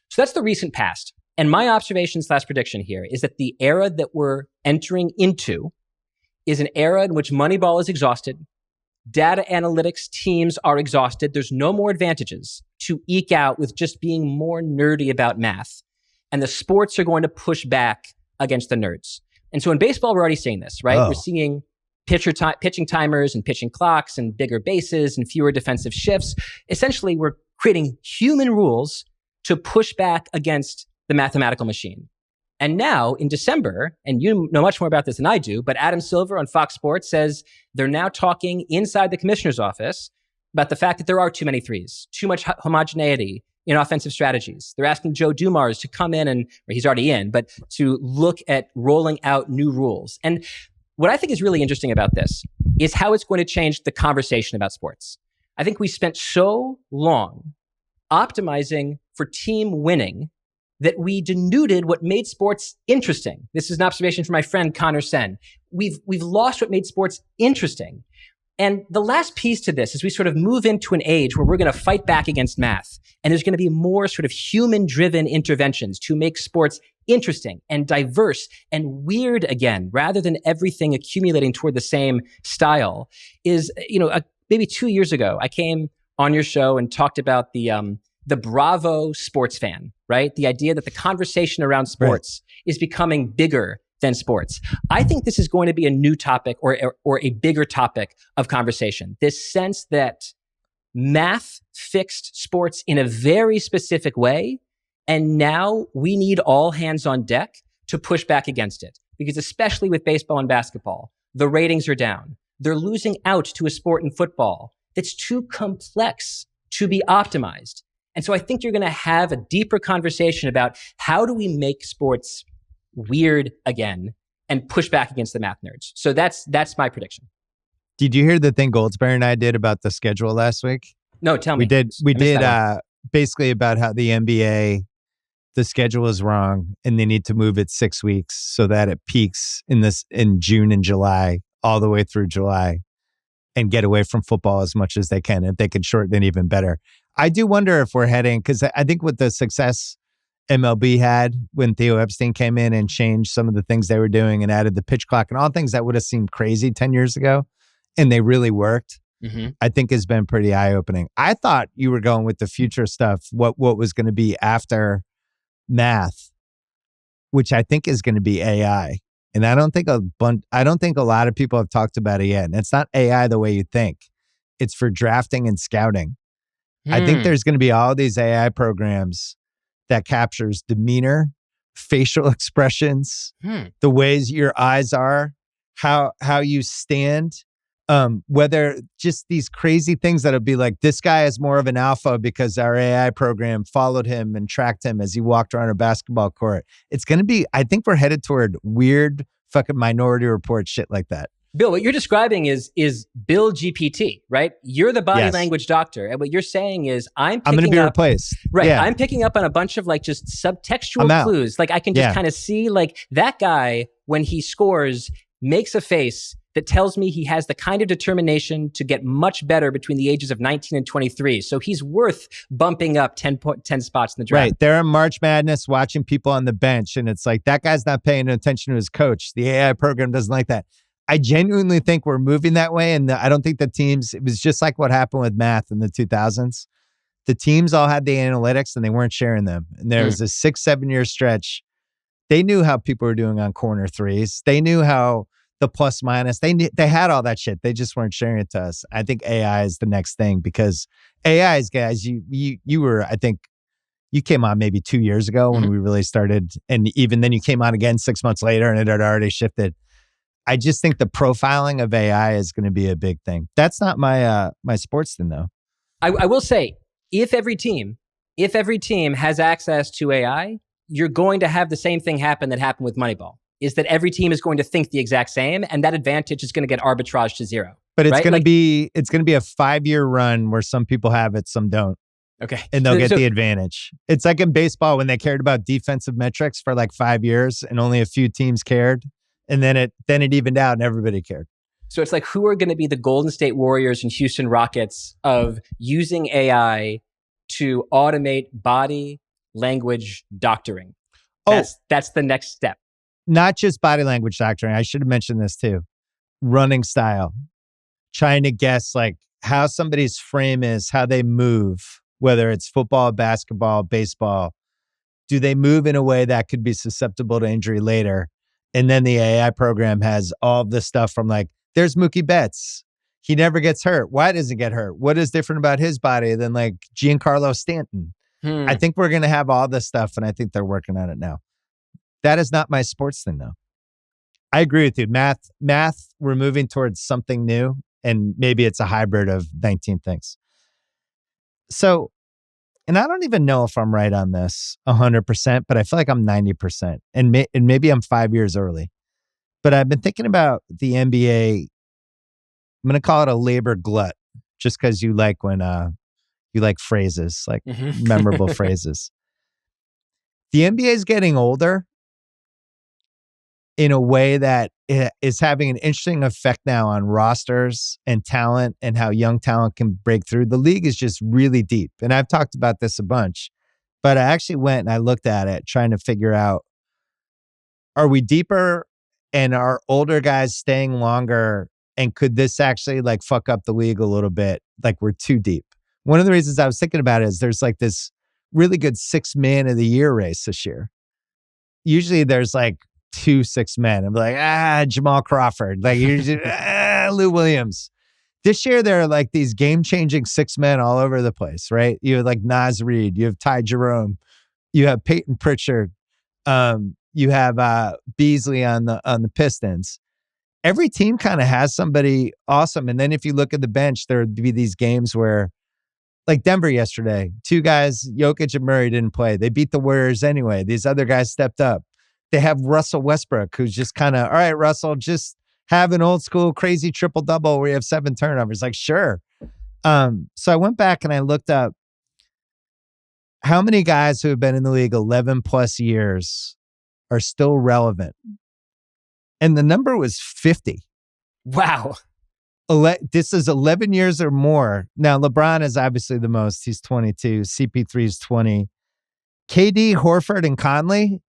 B: So that's the recent past. And my observation / prediction here is that the era that we're entering into is an era in which Moneyball is exhausted. Data analytics teams are exhausted. There's no more advantages to eke out with just being more nerdy about math. And the sports are going to push back against the nerds. And so in baseball, we're already seeing this, right? We're seeing pitching timers and pitching clocks and bigger bases and fewer defensive shifts. Essentially, we're creating human rules to push back against the mathematical machine. And now in December, and you know much more about this than I do, but Adam Silver on Fox Sports says they're now talking inside the commissioner's office about the fact that there are too many threes, too much homogeneity in offensive strategies. They're asking Joe Dumars to come in or he's already in, but to look at rolling out new rules. And what I think is really interesting about this is how it's going to change the conversation about sports. I think we spent so long optimizing for team winning that we denuded what made sports interesting. This is an observation from my friend Connor Sen. We've lost what made sports interesting. And the last piece to this is we sort of move into an age where we're going to fight back against math. And there's going to be more sort of human-driven interventions to make sports interesting and diverse and weird again, rather than everything accumulating toward the same style. Maybe 2 years ago, I came on your show and talked about the Bravo sports fan, right? The idea that the conversation around sports is becoming bigger than sports. I think this is going to be a new topic or a bigger topic of conversation. This sense that Math fixed sports in a very specific way. And now we need all hands on deck to push back against it. Because especially with baseball and basketball, the ratings are down. They're losing out to a sport in football that's too complex to be optimized. And so I think you're going to have a deeper conversation about how do we make sports weird again and push back against the math nerds. So that's my prediction.
A: Did you hear the thing Goldsberry and I did about the schedule last week?
B: No, tell me.
A: We did basically about how the NBA, the schedule is wrong and they need to move it 6 weeks so that it peaks in June and July all the way through July and get away from football as much as they can. If they could shorten it even better. I do wonder if we're heading, because I think with the success MLB had when Theo Epstein came in and changed some of the things they were doing and added the pitch clock and all things that would have seemed crazy 10 years ago, and they really worked, I think has been pretty eye-opening. I thought you were going with the future stuff, what was going to be after math, which I think is going to be AI. And I don't think a lot of people have talked about it yet. And it's not AI the way you think. It's for drafting and scouting. I think there's going to be all these AI programs that captures demeanor, facial expressions, the ways your eyes are, how you stand, whether just these crazy things that'll be like, this guy is more of an alpha because our AI program followed him and tracked him as he walked around a basketball court. It's going to be, I think we're headed toward weird fucking Minority Report shit like that.
B: Bill, what you're describing is Bill GPT, right? You're the body language doctor. And what you're saying is I'm going to
A: be replaced.
B: Right.
A: Yeah.
B: I'm picking up on a bunch of like just subtextual clues. Like I can just kind of see like that guy, when he scores, makes a face that tells me he has the kind of determination to get much better between the ages of 19 and 23. So he's worth bumping up 10 spots in the draft.
A: Right. They're in March Madness watching people on the bench. And it's like, that guy's not paying attention to his coach. The AI program doesn't like that. I genuinely think we're moving that way. And I don't think the teams, it was just like what happened with math in the 2000s. The teams all had the analytics and they weren't sharing them. And there was a 6-7 year stretch. They knew how people were doing on corner threes. They knew how the plus minus, they had all that shit. They just weren't sharing it to us. I think AI is the next thing because AI's guys, you were, I think you came on maybe 2 years ago when we really started. And even then you came on again 6 months later and it had already shifted. I just think the profiling of AI is going to be a big thing. That's not my my sports thing though.
B: I will say, if every team has access to AI, you're going to have the same thing happen that happened with Moneyball, is that every team is going to think the exact same, and that advantage is going to get arbitraged to zero.
A: But it's going to be a 5-year run where some people have it, some don't.
B: Okay.
A: And they'll get the advantage. It's like in baseball when they cared about defensive metrics for like 5 years and only a few teams cared. And then it evened out and everybody cared.
B: So it's like, who are going to be the Golden State Warriors and Houston Rockets of using AI to automate body language doctoring? That's the next step.
A: Not just body language doctoring. I should have mentioned this too. Running style. Trying to guess like how somebody's frame is, how they move, whether it's football, basketball, baseball. Do they move in a way that could be susceptible to injury later? And then the AI program has all of this stuff from like, there's Mookie Betts. He never gets hurt. Why doesn't he get hurt? What is different about his body than like Giancarlo Stanton? I think we're going to have all this stuff, and I think they're working on it now. That is not my sports thing, though. I agree with you. Math, we're moving towards something new, and maybe it's a hybrid of 19 things. So, and I don't even know if I'm right on this 100%, but I feel like I'm 90%. And maybe I'm 5 years early. But I've been thinking about the NBA. I'm going to call it a labor glut, just because you like when you like phrases, like memorable phrases. The NBA is getting older in a way that is having an interesting effect now on rosters and talent and how young talent can break through. The league is just really deep. And I've talked about this a bunch, but I actually went and I looked at it trying to figure out, are we deeper and are older guys staying longer? And could this actually like fuck up the league a little bit? Like we're too deep. One of the reasons I was thinking about it is there's like this really good 6 man of the year race this year. Usually there's like 2 6 men. I'm like, Jamal Crawford, like usually, Lou Williams. This year, there are like these game-changing six men all over the place, right? You have like Naz Reid, you have Ty Jerome, you have Peyton Pritchard, you have Beasley on the Pistons. Every team kind of has somebody awesome. And then if you look at the bench, there would be these games where, like Denver yesterday, two guys, Jokic and Murray, didn't play. They beat the Warriors anyway. These other guys stepped up. They have Russell Westbrook, who's just kind of, all right, Russell, just have an old school crazy triple-double where you have 7 turnovers. Like, sure. So I went back and I looked up how many guys who have been in the league 11 plus years are still relevant. And the number was 50.
B: Wow.
A: This is 11 years or more. Now, LeBron is obviously the most. He's 22. CP3 is 20. KD, Horford, and Conley.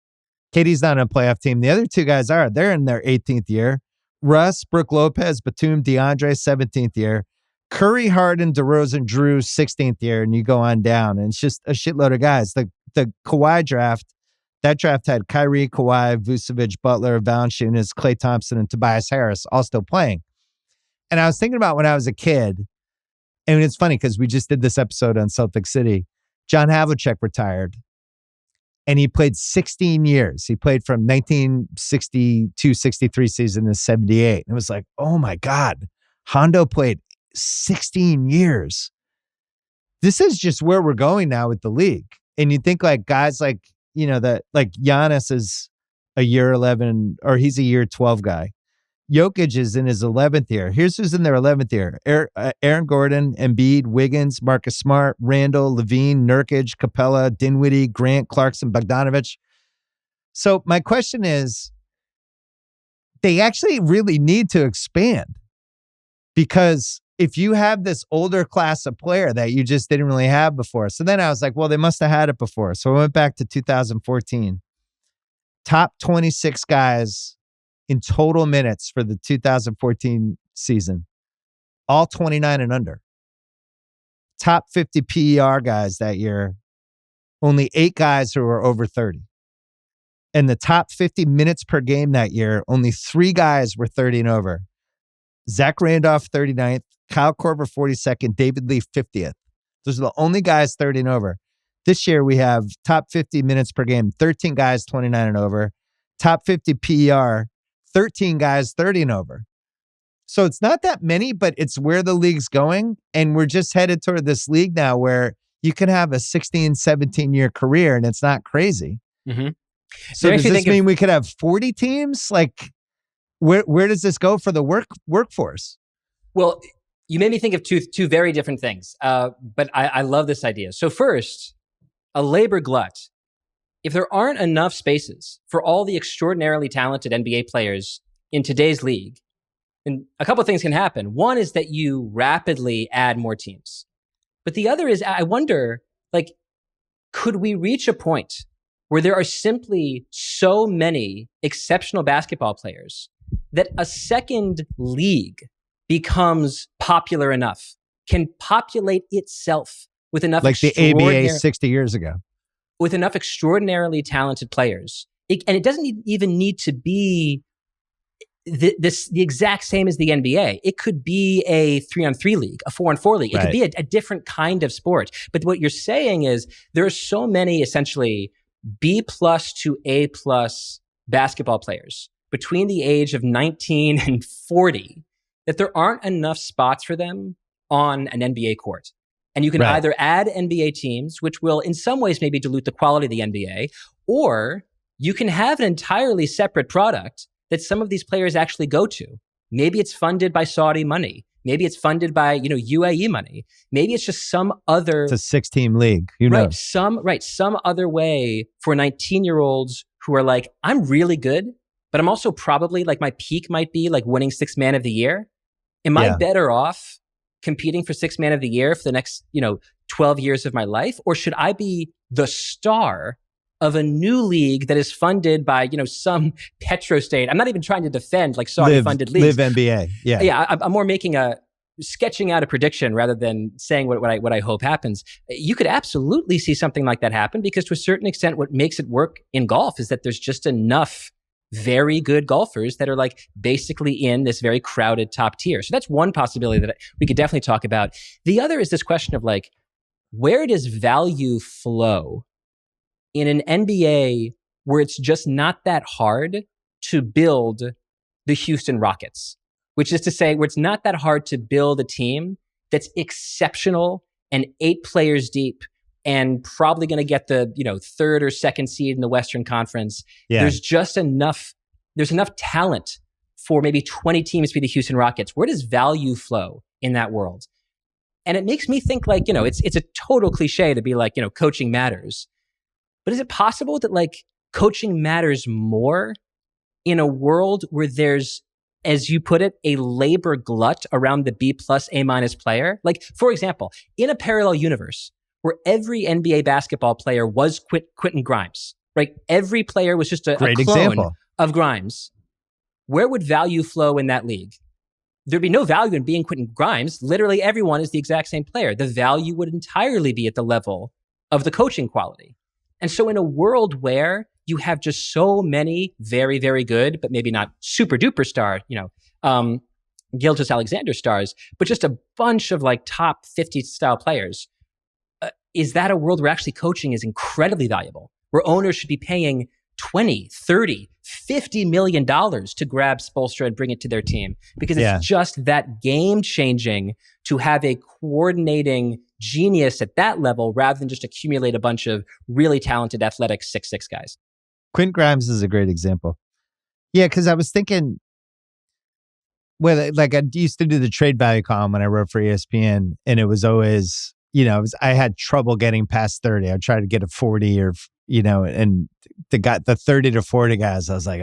A: KD's not on a playoff team. The other two guys are. They're in their 18th year. Russ, Brook Lopez, Batum, DeAndre, 17th year. Curry, Harden, DeRozan, Drew, 16th year. And you go on down. And it's just a shitload of guys. The Kawhi draft, that draft had Kyrie, Kawhi, Vucevic, Butler, Valanciunas, Klay Thompson, and Tobias Harris all still playing. And I was thinking about when I was a kid, and it's funny because we just did this episode on Celtic City. John Havlicek retired, and he played 16 years. He played from 1962-63 season to 78. And it was like, oh my God, Hondo played 16 years. This is just where we're going now with the league. And you think like guys like, that like Giannis is a year 11, or he's a year 12 guy. Jokic is in his 11th year. Here's who's in their 11th year. Aaron Gordon, Embiid, Wiggins, Marcus Smart, Randall, Levine, Nurkic, Capella, Dinwiddie, Grant, Clarkson, Bogdanovich. So my question is, they actually really need to expand, because if you have this older class of player that you just didn't really have before. So then I was like, well, they must have had it before. So I went back to 2014. Top 26 guys in total minutes for the 2014 season, all 29 and under. Top 50 PER guys that year, only 8 guys who were over 30. And the top 50 minutes per game that year, only 3 guys were 30 and over. Zach Randolph, 39th, Kyle Korver, 42nd, David Lee, 50th. Those are the only guys 30 and over. This year we have top 50 minutes per game, 13 guys 29 and over. Top 50 PER, 13 guys 30 and over. So it's not that many, but it's where the league's going. And we're just headed toward this league now where you can have a 16, 17-year career and it's not crazy.
B: Mm-hmm.
A: So does this mean we could have 40 teams? Like, where does this go for the workforce?
B: Well, you made me think of two very different things, but I love this idea. So first, a labor glut. If there aren't enough spaces for all the extraordinarily talented NBA players in today's league, then a couple of things can happen. One is that you rapidly add more teams. But the other is, I wonder, like, could we reach a point where there are simply so many exceptional basketball players that a second league becomes popular enough, can populate itself with enough
A: like the ABA 60 years ago?
B: With enough extraordinarily talented players. And it doesn't even need to be the exact same as the NBA. It could be a 3-on-3 league, a 4-on-4 league. It could be a different kind of sport. But what you're saying is there are so many essentially B+ to A+ basketball players between the age of 19 and 40 that there aren't enough spots for them on an NBA court. And you can either add NBA teams, which will in some ways maybe dilute the quality of the NBA, or you can have an entirely separate product that some of these players actually go to. Maybe it's funded by Saudi money. Maybe it's funded by, UAE money. Maybe it's just some other...
A: It's a 6-team league.
B: Some other way for 19-year-olds who are like, I'm really good, but I'm also probably like my peak might be like winning 6th man of the year. Am I better off competing for 6th man of the year for the next, 12 years of my life? Or should I be the star of a new league that is funded by, some petrostate? I'm not even trying to defend like Saudi-funded leagues.
A: Live NBA. Yeah.
B: Yeah. I'm more sketching out a prediction rather than saying what I hope happens. You could absolutely see something like that happen because to a certain extent, what makes it work in golf is that there's just enough very good golfers that are like basically in this very crowded top tier. So that's one possibility that we could definitely talk about. The other is this question of like, where does value flow in an NBA where it's just not that hard to build the Houston Rockets, which is to say where it's not that hard to build a team that's exceptional and 8 players deep and probably going to get the, third or second seed in the Western Conference.
A: Yeah.
B: There's just enough talent for maybe 20 teams to be the Houston Rockets. Where does value flow in that world? And it makes me think like, it's a total cliche to be like, coaching matters. But is it possible that like coaching matters more in a world where there's, as you put it, a labor glut around the B+, A- player? Like, for example, in a parallel universe where every NBA basketball player was Quentin Grimes, right? Every player was just a clone
A: example
B: of Grimes. Where would value flow in that league? There'd be no value in being Quentin Grimes. Literally everyone is the exact same player. The value would entirely be at the level of the coaching quality. And so in a world where you have just so many very, very good, but maybe not super duper star, Gilgeous-Alexander stars, but just a bunch of like top 50 style players, is that a world where actually coaching is incredibly valuable, where owners should be paying 20, 30, $50 million to grab Spoelstra and bring it to their team? Because it's just that game changing to have a coordinating genius at that level rather than just accumulate a bunch of really talented athletic 6'6" guys.
A: Quentin Grimes is a great example. Yeah, because I was thinking, like I used to do the trade value column when I wrote for ESPN, and it was always, I had trouble getting past 30. I tried to get a 40 or, and the 30 to 40 guys, I was like,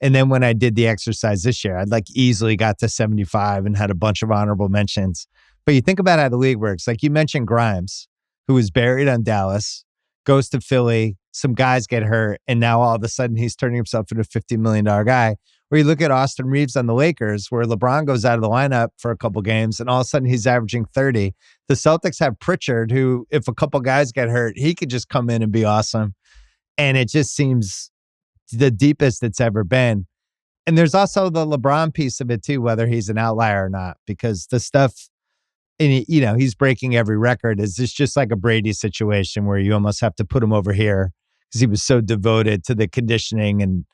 A: And then when I did the exercise this year, I'd like easily got to 75 and had a bunch of honorable mentions. But you think about how the league works. Like you mentioned Grimes, who was buried on Dallas, goes to Philly, some guys get hurt, and now all of a sudden he's turning himself into a $50 million guy. Where you look at Austin Reeves on the Lakers, where LeBron goes out of the lineup for a couple games, and all of a sudden he's averaging 30. The Celtics have Pritchard, who, if a couple guys get hurt, he could just come in and be awesome. And it just seems the deepest it's ever been. And there's also the LeBron piece of it too, whether he's an outlier or not, because the stuff, and he's breaking every record. Is this just like a Brady situation where you almost have to put him over here because he was so devoted to the conditioning and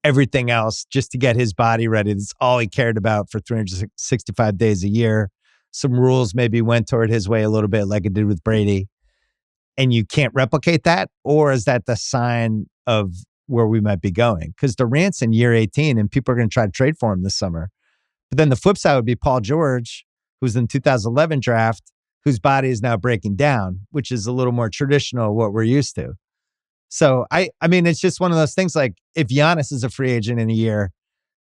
A: everything else just to get his body ready? That's all he cared about for 365 days a year. Some rules maybe went toward his way a little bit like it did with Brady. And you can't replicate that? Or is that the sign of where we might be going? Because Durant's in year 18 and people are going to try to trade for him this summer. But then the flip side would be Paul George, who's in the 2011 draft, whose body is now breaking down, which is a little more traditional what we're used to. So, I mean, it's just one of those things like if Giannis is a free agent in a year,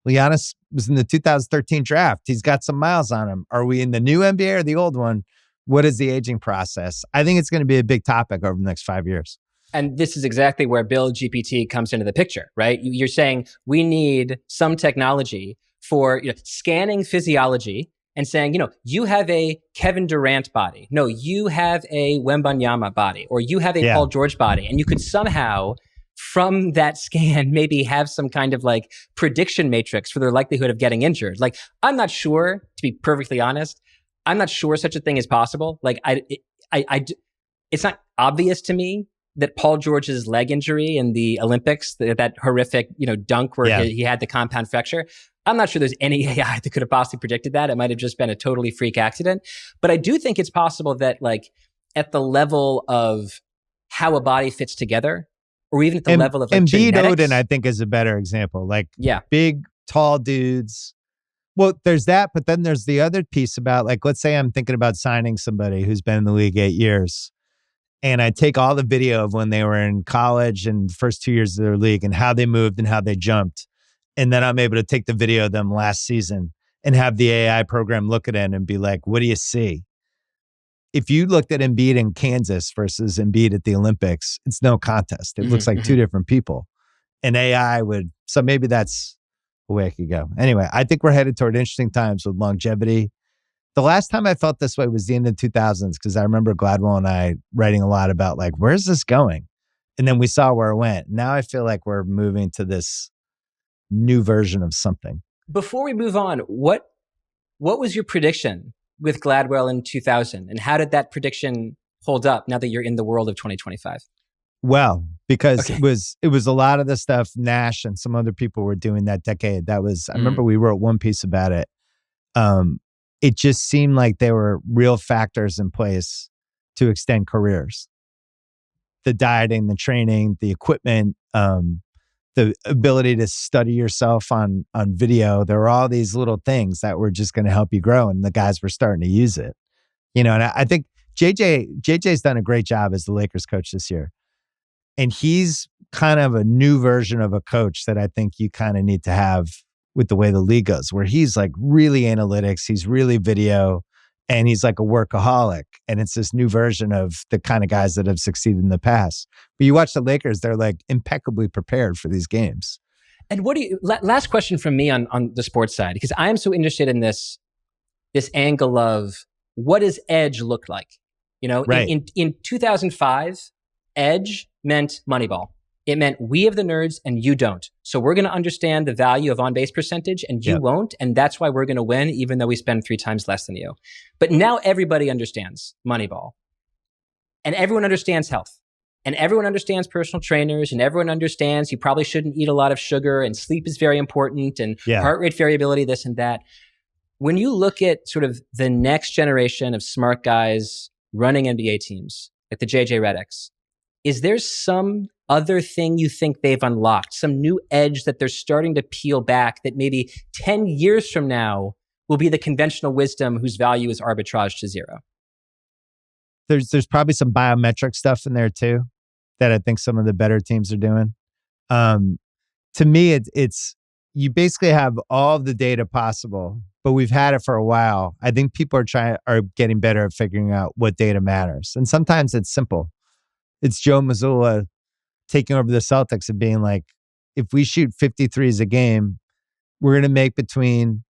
A: well, Giannis was in the 2013 draft. He's got some miles on him. Are we in the new NBA or the old one? What is the aging process? I think it's going to be a big topic over the next 5 years. And
B: this is exactly where Build GPT comes into the picture, right? You're saying we need some technology for scanning physiology and saying, you have a Kevin Durant body. No, you have a Wembanyama body, or you have a Paul George body. And you could somehow, from that scan, maybe have some kind of like prediction matrix for their likelihood of getting injured. Like, I'm not sure, to be perfectly honest, I'm not sure such a thing is possible. Like, it's not obvious to me that Paul George's leg injury in the Olympics, that horrific, dunk where he had the compound fracture, I'm not sure there's any AI that could have possibly predicted that. It might have just been a totally freak accident. But I do think it's possible that, like, at the level of how a body fits together, or even at the level of like
A: Embiid
B: genetics.
A: Odin, I think, is a better example. Like, big, tall dudes. Well, there's that, but then there's the other piece about, like, let's say I'm thinking about signing somebody who's been in the league 8 years. And I take all the video of when they were in college and the first 2 years of their league and how they moved and how they jumped. And then I'm able to take the video of them last season and have the AI program look at it and be like, what do you see? If you looked at Embiid in Kansas versus Embiid at the Olympics, it's no contest. It looks like two different people. And AI would, so maybe that's the way I could go. Anyway, I think we're headed toward interesting times with longevity. The last time I felt this way was the end of the 2000s, because I remember Gladwell and I writing a lot about, like, where's this going? And then we saw where it went. Now I feel like we're moving to this new version of something.
B: Before we move on, what was your prediction with Gladwell in 2000? And how did that prediction hold up now that you're in the world of 2025?
A: Well, because
B: Okay.
A: it was a lot of the stuff Nash and some other people were doing that decade. That was, I remember we wrote one piece about it. It just seemed like there were real factors in place to extend careers. The dieting, the training, the equipment, the ability to study yourself on video. There were all these little things that were just going to help you grow, and the guys were starting to use it. And I think JJ's done a great job as the Lakers coach this year. And he's kind of a new version of a coach that I think you kind of need to have with the way the league goes, where he's like really analytics, he's really video, and he's like a workaholic. And it's this new version of the kind of guys that have succeeded in the past. But you watch the Lakers, they're like impeccably prepared for these games.
B: And last question from me on the sports side, because I'm so interested in this angle of what does edge look like?
A: Right.
B: In 2005, edge meant Moneyball. It meant we have the nerds and you don't. So we're going to understand the value of on-base percentage and you won't. And that's why we're going to win, even though we spend 3 times less than you. But now everybody understands Moneyball. And everyone understands health. And everyone understands personal trainers. And everyone understands you probably shouldn't eat a lot of sugar. And sleep is very important. And heart rate variability, this and that. When you look at sort of the next generation of smart guys running NBA teams, like the JJ Redicks, is there some other thing you think they've unlocked, some new edge that they're starting to peel back that maybe 10 years from now will be the conventional wisdom whose value is arbitrage to zero?
A: There's probably some biometric stuff in there too that I think some of the better teams are doing. To me, it's you basically have all of the data possible, but we've had it for a while. I think people are getting better at figuring out what data matters. And sometimes it's simple. It's Joe Mazzulla taking over the Celtics and being like, if we shoot 53s a game, we're going to make between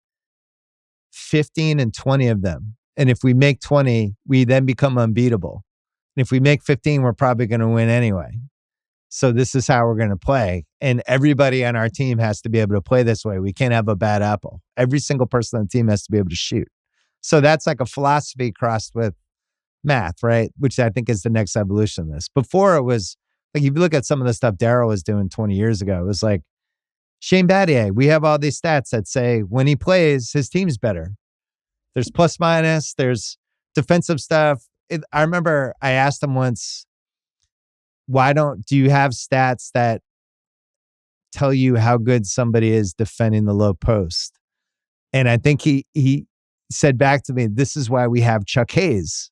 A: 15 and 20 of them. And if we make 20, we then become unbeatable. And if we make 15, we're probably going to win anyway. So this is how we're going to play. And everybody on our team has to be able to play this way. We can't have a bad apple. Every single person on the team has to be able to shoot. So that's like a philosophy crossed with math, right? Which I think is the next evolution of this. Before it was like, if you look at some of the stuff Daryl was doing 20 years ago, it was like Shane Battier. We have all these stats that say when he plays, his team's better. There's plus minus, there's defensive stuff. I remember I asked him once, do you have stats that tell you how good somebody is defending the low post? And I think he said back to me, this is why we have Chuck Hayes.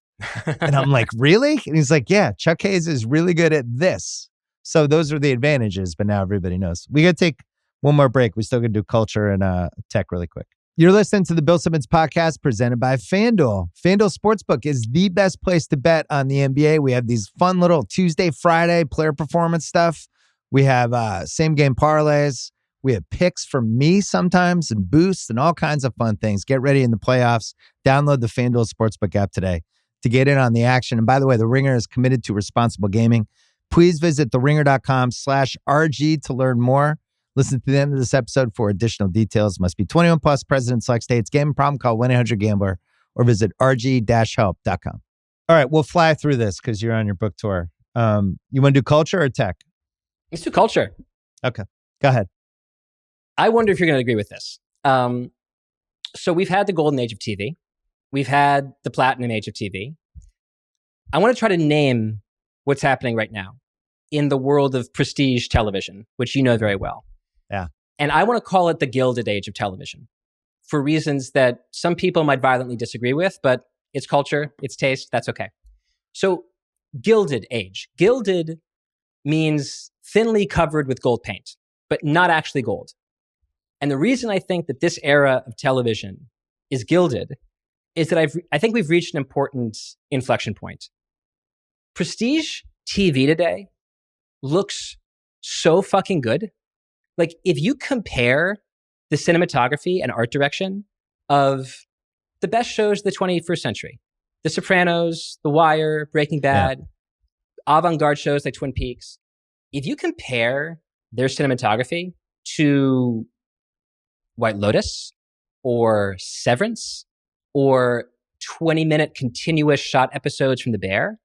A: And I'm like, really? And he's like, yeah, Chuck Hayes is really good at this. So those are the advantages, but now everybody knows. We got to take one more break. We still got to do culture and tech really quick. You're listening to the Bill Simmons podcast presented by FanDuel. FanDuel Sportsbook is the best place to bet on the NBA. We have these fun little Tuesday, Friday player performance stuff. We have same game parlays. We have picks from me sometimes and boosts and all kinds of fun things. Get ready in the playoffs. Download the FanDuel Sportsbook app today to get in on the action. And by the way, The Ringer is committed to responsible gaming. Please visit theringer.com/RG to learn more. Listen to the end of this episode for additional details. Must be 21 plus, present select states. Gambling problem, call 1-800-GAMBLER or visit rg-help.com. All right, we'll fly through this because you're on your book tour. You want to do culture or tech?
B: Let's do culture.
A: Okay, go ahead.
B: I wonder if you're going to agree with this. So we've had the golden age of TV. We've had the platinum age of TV. I want to try to name what's happening right now in the world of prestige television, which you know very well.
A: Yeah.
B: And I want to call it the Gilded Age of television for reasons that some people might violently disagree with, but it's culture, it's taste, that's okay. So Gilded Age. Gilded means thinly covered with gold paint, but not actually gold. And the reason I think that this era of television is gilded is that I think we've reached an important inflection point. Prestige TV today looks so fucking good. Like, if you compare the cinematography and art direction of the best shows of the 21st century, The Sopranos, The Wire, Breaking Bad, avant-garde shows like Twin Peaks, if you compare their cinematography to White Lotus or Severance or 20-minute continuous shot episodes from The Bear.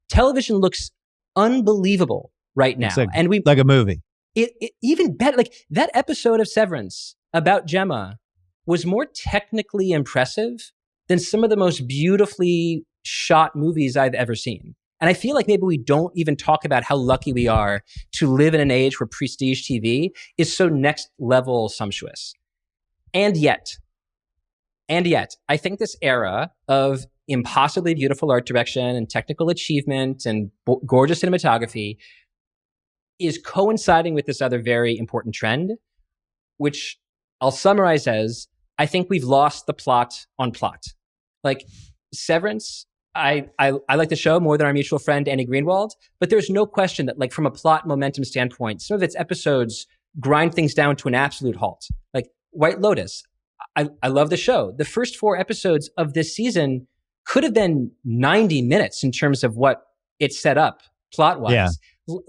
B: Television looks unbelievable right now.
A: And like a movie.
B: It even better, like that episode of Severance about Gemma was more technically impressive than some of the most beautifully shot movies I've ever seen. And I feel like maybe we don't even talk about how lucky we are to live in an age where prestige TV is so next level sumptuous. And yet, I think this era of impossibly beautiful art direction and technical achievement and gorgeous cinematography is coinciding with this other very important trend, which I'll summarize as, I think we've lost the plot on plot. Like Severance, I like the show more than our mutual friend Annie Greenwald, but there's no question that, like, from a plot momentum standpoint, some of its episodes grind things down to an absolute halt. Like White Lotus, I love the show. The first 4 episodes of this season could have been 90 minutes in terms of what it set up plot-wise.
A: Yeah.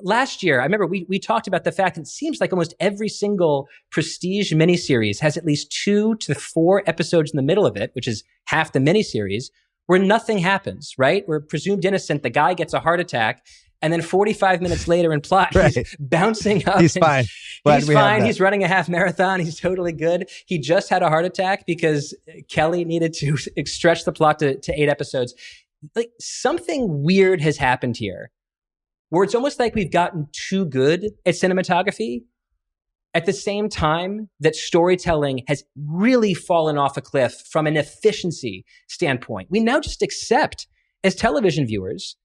B: Last year, I remember we talked about the fact that it seems like almost every single prestige miniseries has at least 2 to 4 episodes in the middle of it, which is half the miniseries, where nothing happens, right? We're presumed innocent. The guy gets a heart attack. And then 45 minutes later in plot,
A: right.
B: He's bouncing up.
A: He's fine.
B: He's fine. He's running a half marathon. He's totally good. He just had a heart attack because Kelly needed to stretch the plot to 8 episodes. Like, something weird has happened here where it's almost like we've gotten too good at cinematography at the same time that storytelling has really fallen off a cliff from an efficiency standpoint. We now just accept as television viewers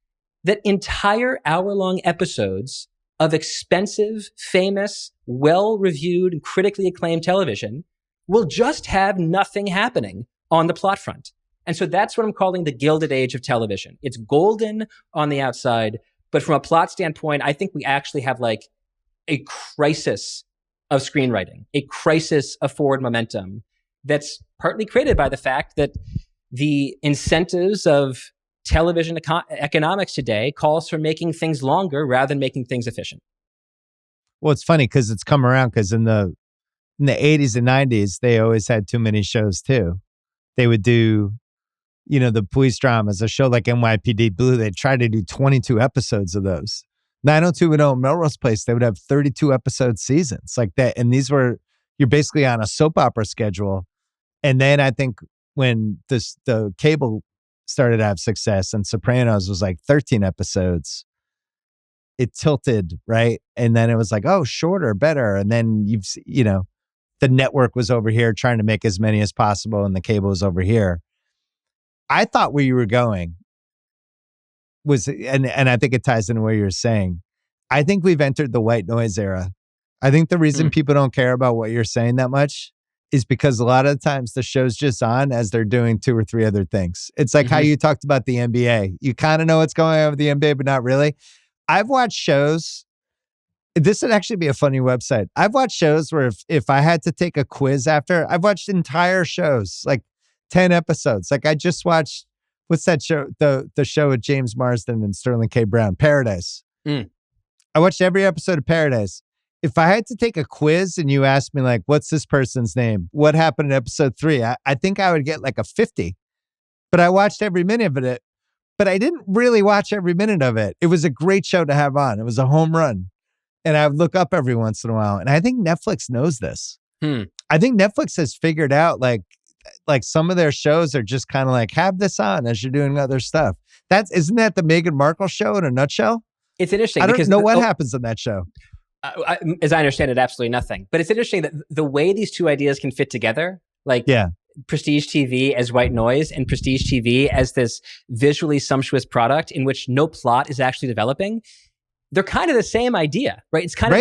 B: that entire hour-long episodes of expensive, famous, well-reviewed, critically acclaimed television will just have nothing happening on the plot front. And so that's what I'm calling the Gilded Age of television. It's golden on the outside, but from a plot standpoint, I think we actually have like a crisis of screenwriting, a crisis of forward momentum that's partly created by the fact that the incentives of television economics today calls for making things longer rather than making things efficient.
A: Well, it's funny because it's come around because in the 80s and 90s, they always had too many shows too. They would do, the police dramas, a show like NYPD Blue, they'd try to do 22 episodes of those. 90210 Melrose Place, they would have 32 episode seasons like that. And you're basically on a soap opera schedule. And then I think when the cable started to have success and Sopranos was like 13 episodes, it tilted, right? And then it was like, oh, shorter, better. And then the network was over here trying to make as many as possible and the cable was over here. I thought where you were going was, and I think it ties into what you were saying, I think we've entered the white noise era. I think the reason people don't care about what you're saying that much is because a lot of the times the show's just on as they're doing 2 or 3 other things. It's like how you talked about the NBA. You kind of know what's going on with the NBA, but not really. I've watched shows. This would actually be a funny website. I've watched shows where if I had to take a quiz after, I've watched entire shows, like 10 episodes. Like I just watched, what's that show? The show with James Marsden and Sterling K. Brown, Paradise. I watched every episode of Paradise. If I had to take a quiz and you asked me, like, what's this person's name? What happened in episode 3? I think I would get like a 50. But I watched every minute of it. But I didn't really watch every minute of it. It was a great show to have on. It was a home run. And I would look up every once in a while. And I think Netflix knows this. I think Netflix has figured out like some of their shows are just kind of like, have this on as you're doing other stuff. Isn't that the Meghan Markle show in a nutshell?
B: It's interesting.
A: I don't know what happens in that show.
B: As I understand it, absolutely nothing. But it's interesting that the way these two ideas can fit together, prestige TV as white noise and prestige TV as this visually sumptuous product in which no plot is actually developing, they're kind of the same idea, right? It's kind of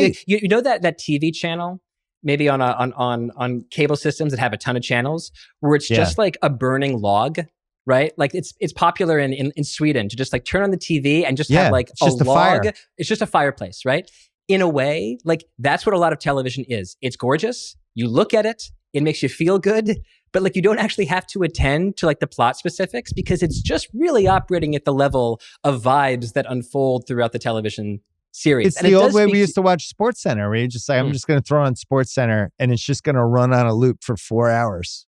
B: that TV channel, maybe on cable systems that have a ton of channels, where it's just like a burning log. Right? Like it's popular in Sweden to just like turn on the TV and just have like a log. Fire. It's just a fireplace, right? In a way, like that's what a lot of television is. It's gorgeous. You look at it, it makes you feel good, but like you don't actually have to attend to like the plot specifics because it's just really operating at the level of vibes that unfold throughout the television series.
A: It's
B: And
A: the
B: it
A: old
B: does
A: way
B: speak
A: we used
B: to-
A: to watch SportsCenter, where you just like, I'm just going to throw on SportsCenter and it's just going to run on a loop for 4 hours.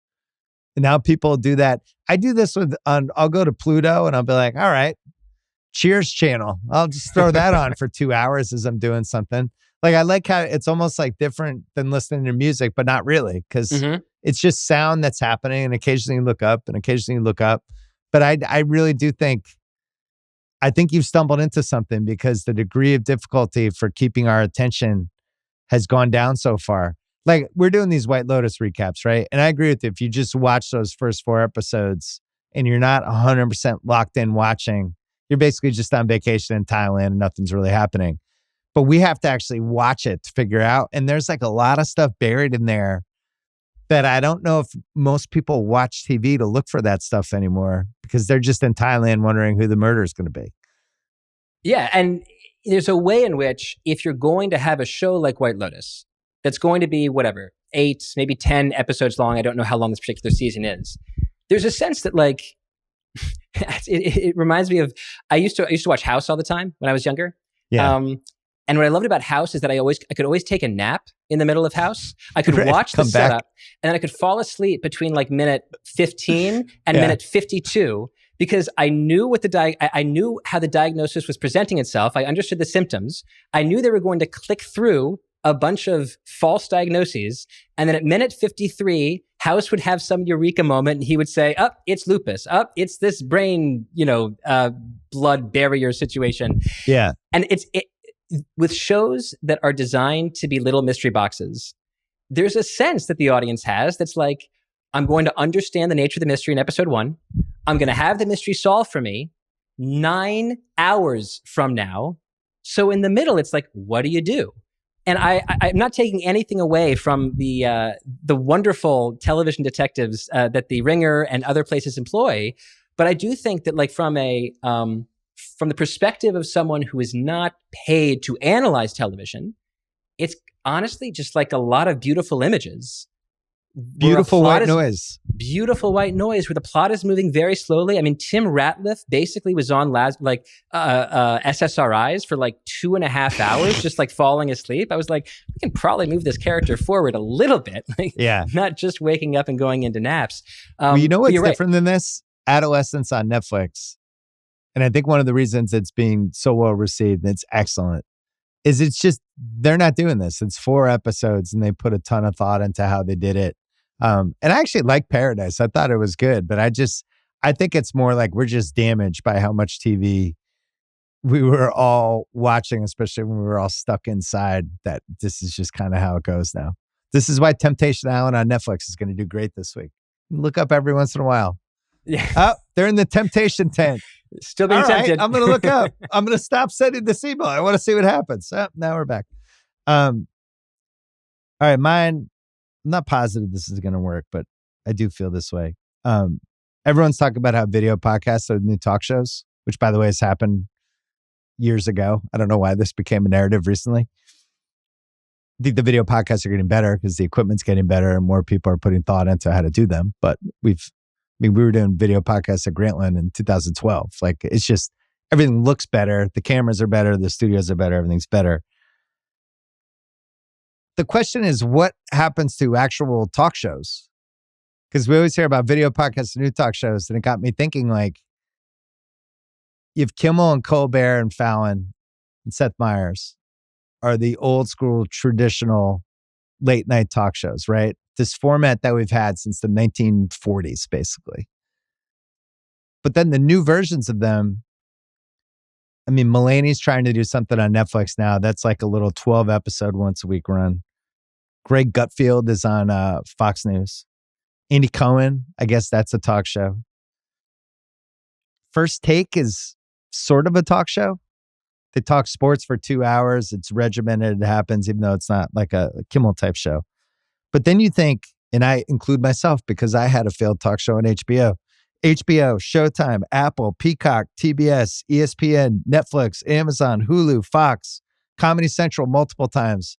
A: And now people do that. I do this I'll go to Pluto and I'll be like, all right, Cheers channel. I'll just throw that on for 2 hours as I'm doing something. Like, I like how it's almost like different than listening to music, but not really, because it's just sound that's happening. And occasionally you look up and occasionally you look up. But I really do think, I think you've stumbled into something, because the degree of difficulty for keeping our attention has gone down so far. Like, we're doing these White Lotus recaps, right? And I agree with you. If you just watch those first 4 episodes and you're not 100% locked in watching, you're basically just on vacation in Thailand and nothing's really happening. But we have to actually watch it to figure out. And there's like a lot of stuff buried in there that I don't know if most people watch TV to look for that stuff anymore, because they're just in Thailand wondering who the murderer is going to be.
B: Yeah. And there's a way in which, if you're going to have a show like White Lotus, that's going to be whatever, 8, maybe 10 episodes long. I don't know how long this particular season is. There's a sense that, like, it reminds me of, I used to watch House all the time when I was younger.
A: Yeah.
B: And what I loved about House is that I could always take a nap in the middle of House. I could watch the setup, and then I could fall asleep between like minute 15 and minute 52, because I knew I knew how the diagnosis was presenting itself. I understood the symptoms. I knew they were going to click through a bunch of false diagnoses. And then at minute 53, House would have some eureka moment, and he would say, it's lupus. It's this brain, blood barrier situation.
A: Yeah.
B: And with shows that are designed to be little mystery boxes, there's a sense that the audience has that's like, I'm going to understand the nature of the mystery in episode 1. I'm going to have the mystery solved for me 9 hours from now. So in the middle, it's like, what do you do? And I'm not taking anything away from the wonderful television detectives that The Ringer and other places employ, but I do think that, like, from the perspective of someone who is not paid to analyze television, it's honestly just like a lot of beautiful images.
A: Beautiful white noise.
B: Beautiful white noise where the plot is moving very slowly. I mean, Tim Ratliff basically was on SSRIs for like 2.5 hours, just like falling asleep. I was like, we can probably move this character forward a little bit. Not just waking up and going into naps.
A: Well, you know what's different than this? Adolescence on Netflix. And I think one of the reasons it's being so well received, and it's excellent, is it's just, they're not doing this. It's 4 episodes and they put a ton of thought into how they did it. And I actually like Paradise. I thought it was good, but I think it's more like we're just damaged by how much TV we were all watching, especially when we were all stuck inside, that this is just kind of how it goes now. This is why Temptation Island on Netflix is going to do great this week. Look up every once in a while.
B: Yeah.
A: Oh, they're in the temptation tent.
B: Still being tempted.
A: I'm going to look up. I'm going to stop sending this email. I want to see what happens. Now we're back. All right, mine. I'm not positive this is going to work, but I do feel this way. Everyone's talking about how video podcasts are the new talk shows, which, by the way, has happened years ago. I don't know why this became a narrative recently. I think the video podcasts are getting better because the equipment's getting better and more people are putting thought into how to do them. But we were doing video podcasts at Grantland in 2012. Like, it's just, everything looks better. The cameras are better. The studios are better. Everything's better. The question is, what happens to actual talk shows? Because we always hear about video podcasts and new talk shows. And it got me thinking, like, you have Kimmel and Colbert and Fallon and Seth Meyers are the old school traditional late night talk shows, right? This format that we've had since the 1940s, basically. But then the new versions of them, I mean, Mulaney's trying to do something on Netflix now. That's like a little 12 episode once a week run. Greg Gutfield is on Fox News. Andy Cohen, I guess that's a talk show. First Take is sort of a talk show. They talk sports for 2 hours. It's regimented. It happens, even though it's not like a Kimmel type show. But then you think, and I include myself because I had a failed talk show on HBO. HBO, Showtime, Apple, Peacock, TBS, ESPN, Netflix, Amazon, Hulu, Fox, Comedy Central multiple times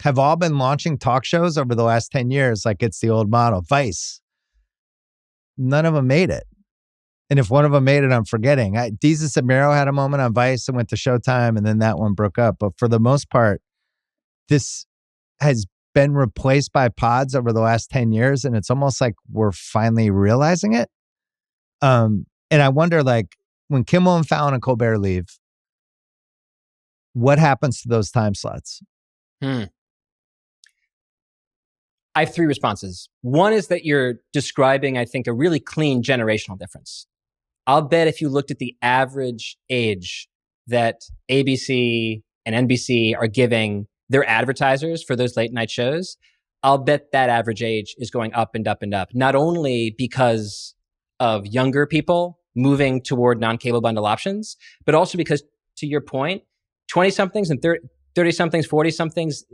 A: have all been launching talk shows over the last 10 years like it's the old model. Vice. None of them made it. And if one of them made it, I'm forgetting. Deezus and Mero had a moment on Vice and went to Showtime, and then that one broke up. But for the most part, this has been replaced by pods over the last 10 years, and it's almost like we're finally realizing it. And I wonder, like, when Kimmel and Fallon and Colbert leave, what happens to those time slots?
B: I have three responses. One is that you're describing, I think, a really clean generational difference. I'll bet if you looked at the average age that ABC and NBC are giving their advertisers for those late night shows, I'll bet that average age is going up and up and up. Not only because of younger people moving toward non-cable bundle options, but also because, to your point, 20-somethings and 30-somethings, 40-somethings,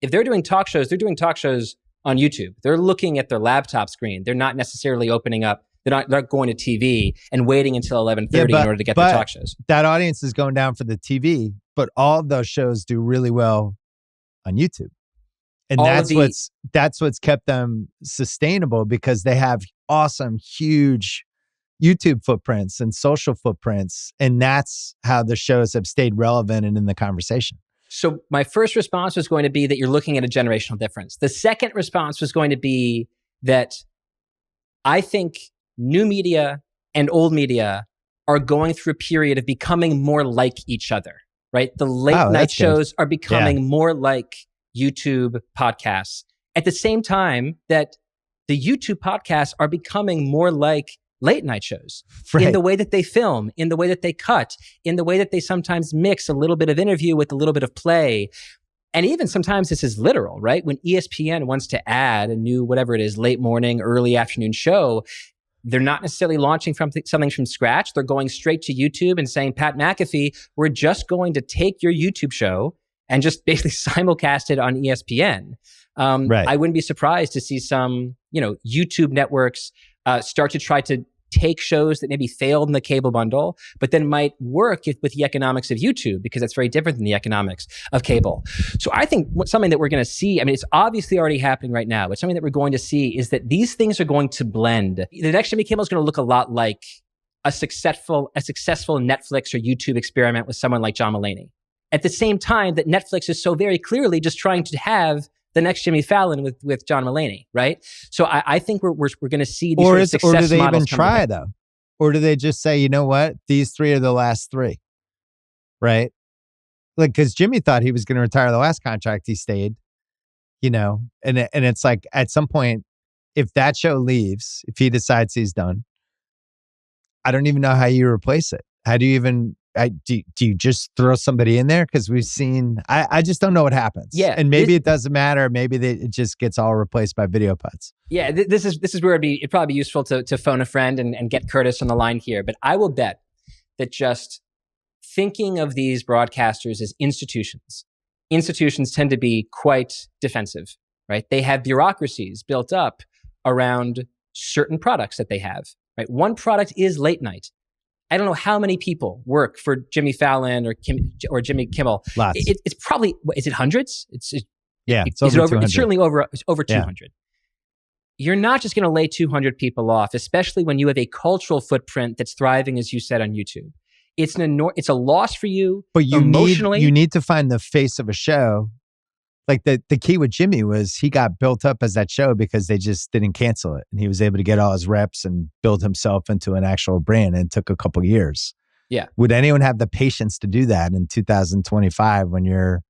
B: if they're doing talk shows, they're doing talk shows on YouTube. They're looking at their laptop screen. They're not necessarily opening up. They're not going to TV and waiting until 11:30 in order to get their talk shows.
A: That audience is going down for the TV, but all of those shows do really well on YouTube. And that's what's kept them sustainable, because they have awesome, huge YouTube footprints and social footprints. And that's how the shows have stayed relevant and in the conversation.
B: So my first response was going to be that you're looking at a generational difference. The second response was going to be that I think new media and old media are going through a period of becoming more like each other, right? The late night shows are becoming more like YouTube podcasts at the same time that the YouTube podcasts are becoming more like late night shows in the way that they film, in the way that they cut, in the way that they sometimes mix a little bit of interview with a little bit of play. And even sometimes this is literal, right? When ESPN wants to add a new, whatever it is, late morning, early afternoon show, they're not necessarily launching something from scratch. They're going straight to YouTube and saying, Pat McAfee, we're just going to take your YouTube show and just basically simulcast it on ESPN. I wouldn't be surprised to see some, YouTube networks start to try to take shows that maybe failed in the cable bundle, but then might work with the economics of YouTube, because that's very different than the economics of cable. So I think something that we're going to see, I mean, it's obviously already happening right now, but something that we're going to see is that these things are going to blend. The next Jimmy Kimmel is going to look a lot like a successful Netflix or YouTube experiment with someone like John Mulaney. At the same time that Netflix is so very clearly just trying to have the next Jimmy Fallon with John Mulaney, right? So I think we're going to see these sort of success models. Or do they even
A: try though? Or do they just say, you know what, these three are the last three, right? Like, because Jimmy thought he was going to retire the last contract, he stayed, and it's like at some point, if that show leaves, if he decides he's done, I don't even know how you replace it. How do you even? Do you just throw somebody in there? Because we've seen, I just don't know what happens.
B: Yeah,
A: and maybe it doesn't matter. Maybe it just gets all replaced by video putts.
B: Yeah, this is where it'd probably be useful to phone a friend and get Curtis on the line here. But I will bet that just thinking of these broadcasters as institutions tend to be quite defensive, right? They have bureaucracies built up around certain products that they have, right? One product is late night. I don't know how many people work for Jimmy Fallon or Jimmy Kimmel.
A: Lots.
B: It's probably, is it hundreds? It's
A: over 200.
B: It's certainly over 200. You're not just going to lay 200 people off, especially when you have a cultural footprint that's thriving, as you said, on YouTube. It's a loss for you,
A: but
B: emotionally.
A: You need to find the face of a show. Like the key with Jimmy was he got built up as that show because they just didn't cancel it. And he was able to get all his reps and build himself into an actual brand. And it took a couple years.
B: Yeah.
A: Would anyone have the patience to do that in 2025 when you're,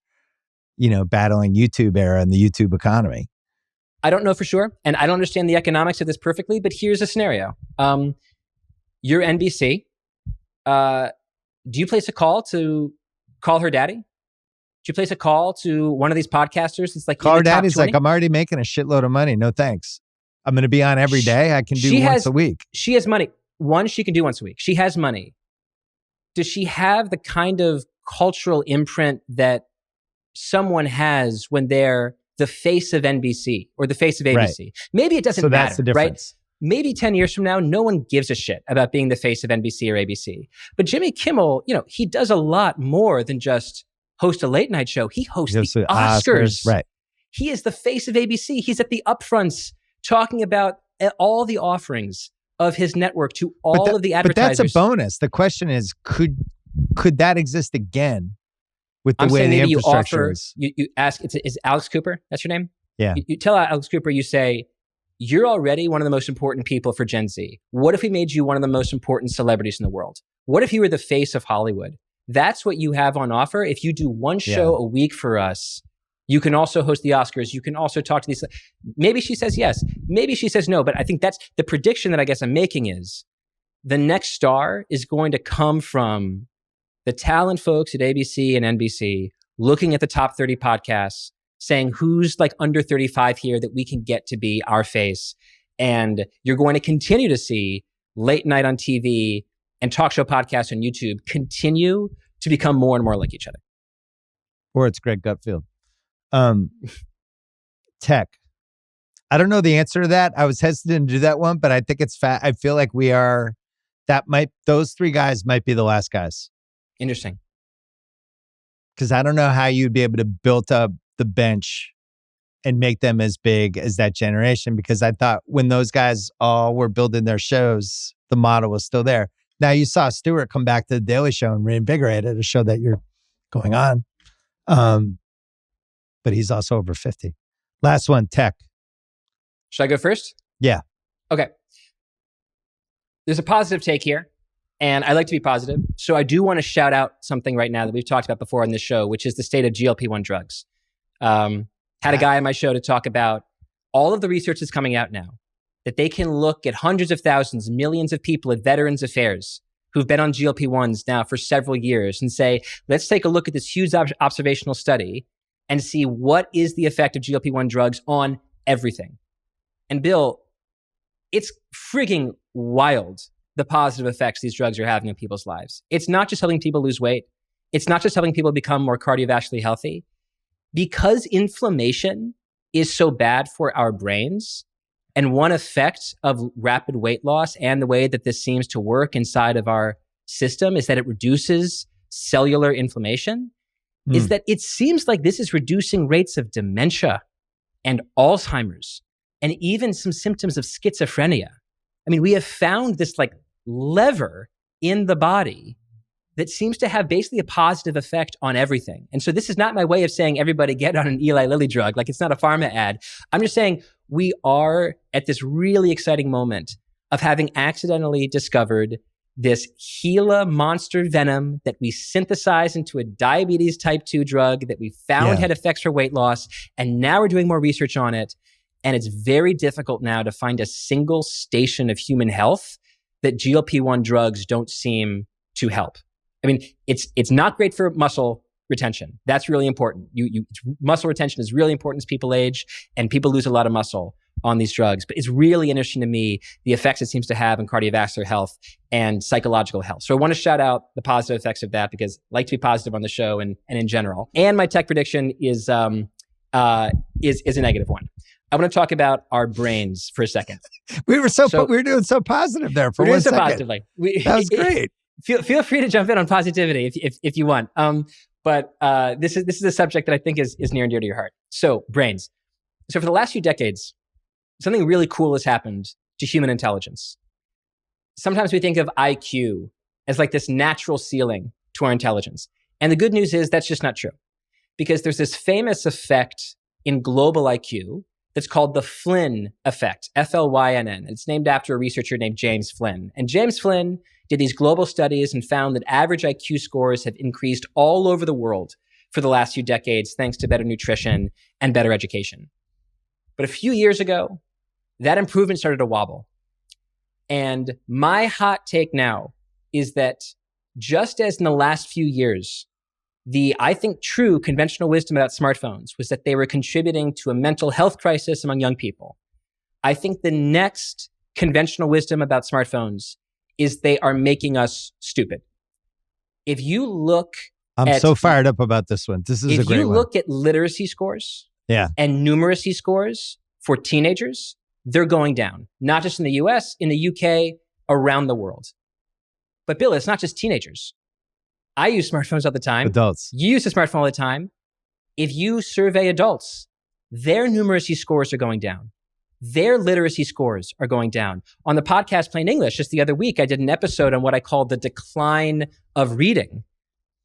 A: battling YouTube era and the YouTube economy?
B: I don't know for sure. And I don't understand the economics of this perfectly, but here's a scenario. You're NBC. Do you place a call to call her daddy? Do you place a call to one of these podcasters? It's like
A: call her daddy's like, I'm already making a shitload of money. No thanks. I'm going to be on every day. I can do once a week.
B: She has money. One, she can do once a week. She has money. Does she have the kind of cultural imprint that someone has when they're the face of NBC or the face of ABC? Right. Maybe it doesn't matter,
A: that's the difference.
B: Right? Maybe 10 years from now, no one gives a shit about being the face of NBC or ABC. But Jimmy Kimmel, he does a lot more than just host a late night show. He hosts the Oscars.
A: Right.
B: He is the face of ABC. He's at the upfronts talking about all the offerings of his network to all of the advertisers.
A: But that's a bonus. The question is, could that exist again with the way the infrastructure is?
B: You ask, is Alex Cooper, that's your name?
A: Yeah.
B: You tell Alex Cooper, you say, you're already one of the most important people for Gen Z. What if we made you one of the most important celebrities in the world? What if you were the face of Hollywood? That's what you have on offer. If you do one show a week for us, you can also host the Oscars. You can also talk to these. Maybe she says yes. Maybe she says no. But I think that's the prediction that I guess I'm making is the next star is going to come from the talent folks at ABC and NBC looking at the top 30 podcasts, saying who's like under 35 here that we can get to be our face. And you're going to continue to see late night on TV and talk show podcasts on YouTube continue to become more and more like each other.
A: Or it's Greg Gutfield. Tech. I don't know the answer to that. I was hesitant to do that one, but I think it's I feel like those three guys might be the last guys.
B: Interesting.
A: Because I don't know how you'd be able to build up the bench and make them as big as that generation. Because I thought when those guys all were building their shows, the model was still there. Now you saw Stewart come back to the Daily Show and reinvigorate it, a show that you're going on. But he's also over 50. Last one, Tech.
B: Should I go first?
A: Yeah.
B: Okay. There's a positive take here, and I like to be positive. So I do want to shout out something right now that we've talked about before on this show, which is the state of GLP-1 drugs. Had a guy on my show to talk about all of the research that's coming out now, that they can look at hundreds of thousands, millions of people at Veterans Affairs who've been on GLP-1s now for several years and say, let's take a look at this huge observational study and see what is the effect of GLP-1 drugs on everything. And Bill, it's freaking wild, the positive effects these drugs are having in people's lives. It's not just helping people lose weight. It's not just helping people become more cardiovascularly healthy. Because inflammation is so bad for our brains, and one effect of rapid weight loss and the way that this seems to work inside of our system is that it reduces cellular inflammation, is that it seems like this is reducing rates of dementia and Alzheimer's and even some symptoms of schizophrenia. I mean, we have found this like lever in the body that seems to have basically a positive effect on everything. And so this is not my way of saying everybody get on an Eli Lilly drug. Like, it's not a pharma ad. I'm just saying we are at this really exciting moment of having accidentally discovered this Gila monster venom that we synthesized into a diabetes type 2 drug that we found had effects for weight loss. And now we're doing more research on it. And it's very difficult now to find a single station of human health that GLP-1 drugs don't seem to help. I mean, it's not great for muscle retention. That's really important. Muscle retention is really important as people age, and people lose a lot of muscle on these drugs. But it's really interesting to me, the effects it seems to have on cardiovascular health and psychological health. So I want to shout out the positive effects of that, because I like to be positive on the show and in general. And my tech prediction is a negative one. I want to talk about our brains for a second.
A: We were doing so positive there for 1 second. Positively. That was great.
B: Feel free to jump in on positivity if you want. But this is a subject that I think is near and dear to your heart. So brains. So for the last few decades, something really cool has happened to human intelligence. Sometimes we think of IQ as like this natural ceiling to our intelligence. And the good news is that's just not true. Because there's this famous effect in global IQ that's called the Flynn effect, F-L-Y-N-N. It's named after a researcher named James Flynn. And James Flynn did these global studies and found that average IQ scores have increased all over the world for the last few decades, thanks to better nutrition and better education. But a few years ago, that improvement started to wobble. And my hot take now is that just as in the last few years, the, I think, true conventional wisdom about smartphones was that they were contributing to a mental health crisis among young people. I think the next conventional wisdom about smartphones is they are making us stupid. If you look
A: I'm so fired up about this one. This is a great one.
B: If you look at literacy scores and numeracy scores for teenagers, they're going down. Not just in the US, in the UK, around the world. But Bill, it's not just teenagers. I use smartphones all the time.
A: Adults.
B: You use a smartphone all the time. If you survey adults, their numeracy scores are going down. their literacy scores are going down. On the podcast Plain English, just the other week, I did an episode on what I call the decline of reading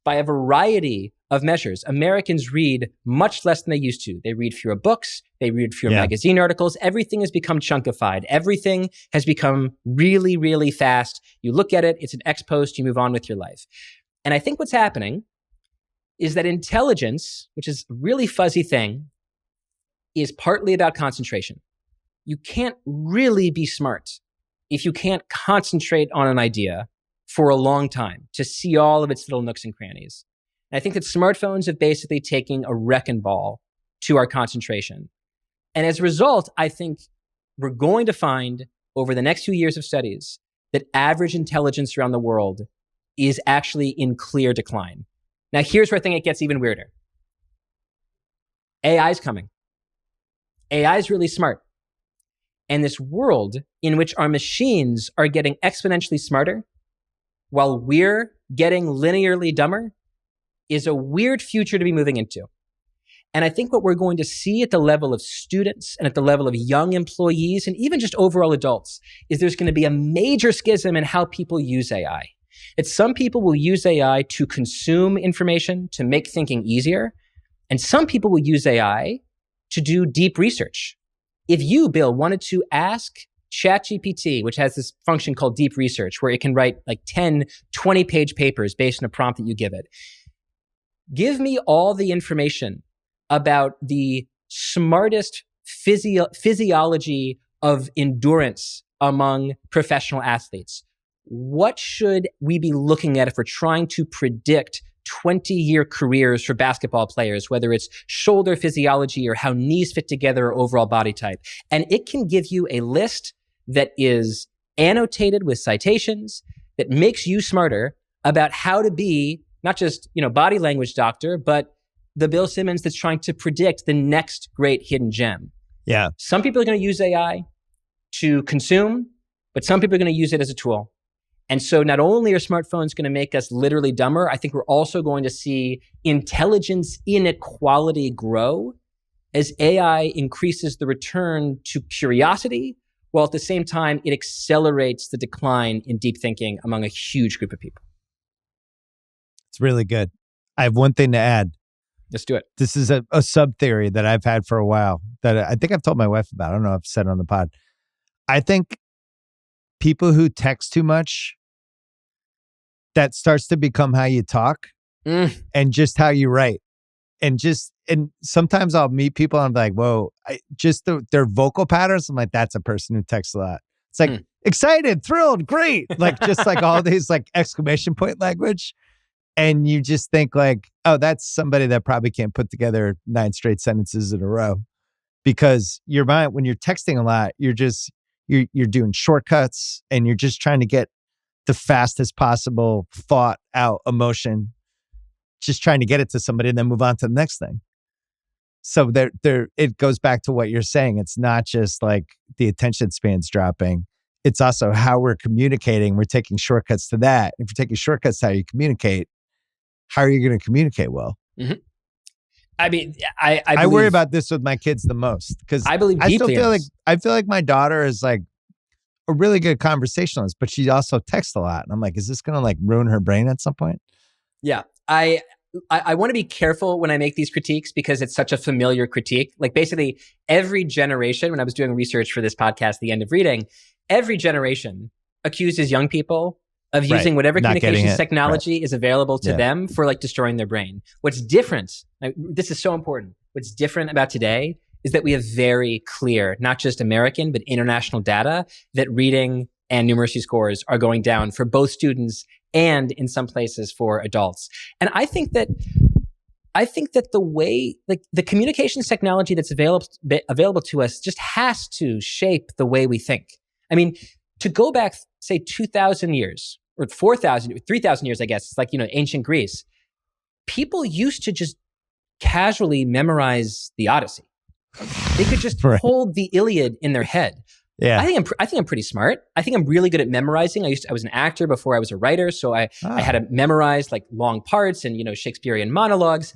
B: by a variety of measures. Americans read much less than they used to. They read fewer books. They read fewer magazine articles. Everything has become chunkified. Everything has become really, really fast. You look at it, it's an X post, you move on with your life. And I think what's happening is that intelligence, which is a really fuzzy thing, is partly about concentration. You can't really be smart if you can't concentrate on an idea for a long time to see all of its little nooks and crannies. And I think that smartphones have basically taken a wrecking ball to our concentration. And as a result, I think we're going to find over the next few years of studies that average intelligence around the world is actually in clear decline. Now, here's where I think it gets even weirder. AI is coming. AI is really smart. And this world in which our machines are getting exponentially smarter while we're getting linearly dumber is a weird future to be moving into. And I think what we're going to see at the level of students and at the level of young employees and even just overall adults is there's going to be a major schism in how people use AI. It's some people will use AI to consume information, to make thinking easier. And some people will use AI to do deep research. If you, Bill, wanted to ask ChatGPT, which has this function called deep research, where it can write like 10, 20-page papers based on a prompt that you give it. Give me all the information about the smartest physiology of endurance among professional athletes. What should we be looking at if we're trying to predict 20-year careers for basketball players, whether it's shoulder physiology or how knees fit together or overall body type? And it can give you a list that is annotated with citations that makes you smarter about how to be not just, body language doctor, but the Bill Simmons that's trying to predict the next great hidden gem.
A: Yeah.
B: Some people are going to use AI to consume, but some people are going to use it as a tool. And so not only are smartphones going to make us literally dumber, I think we're also going to see intelligence inequality grow as AI increases the return to curiosity, while at the same time, it accelerates the decline in deep thinking among a huge group of people.
A: It's really good. I have one thing to add.
B: Let's do it.
A: This is a sub-theory that I've had for a while that I think I've told my wife about. I don't know if I've said it on the pod. I think people who text too much, that starts to become how you talk and just how you write. And sometimes I'll meet people and I'm like, whoa, their vocal patterns. I'm like, that's a person who texts a lot. It's like excited, thrilled, great. Like just like all these like exclamation point language. And you just think like, oh, that's somebody that probably can't put together 9 straight sentences in a row. Because your mind, when you're texting a lot, you're doing shortcuts and you're just trying to get the fastest possible thought out, emotion, just trying to get it to somebody and then move on to the next thing. So it goes back to what you're saying. It's not just like the attention span's dropping. It's also how we're communicating. We're taking shortcuts to that. If you're taking shortcuts to how you communicate, how are you going to communicate well?
B: Mm-hmm. I mean, I
A: worry about this with my kids the most because
B: I believe deeply.
A: I feel like my daughter is like a really good conversationalist, but she also texts a lot. And I'm like, is this going to like ruin her brain at some point?
B: Yeah. I want to be careful when I make these critiques because it's such a familiar critique. Like basically every generation, when I was doing research for this podcast, The End of Reading, every generation accuses young people of using whatever communications technology is available to them for like destroying their brain. What's different, this is so important. What's different about today is that we have very clear, not just American, but international data that reading and numeracy scores are going down for both students and in some places for adults. And I think that the way, like the communications technology that's available to us just has to shape the way we think. I mean, to go back, say 2,000 years or 4,000, 3,000 years, I guess, it's like, ancient Greece, people used to just casually memorize the Odyssey. They could just hold the Iliad in their head.
A: Yeah.
B: I think I'm pretty smart. I think I'm really good at memorizing. I was an actor before I was a writer, so I had to memorize like long parts and Shakespearean monologues.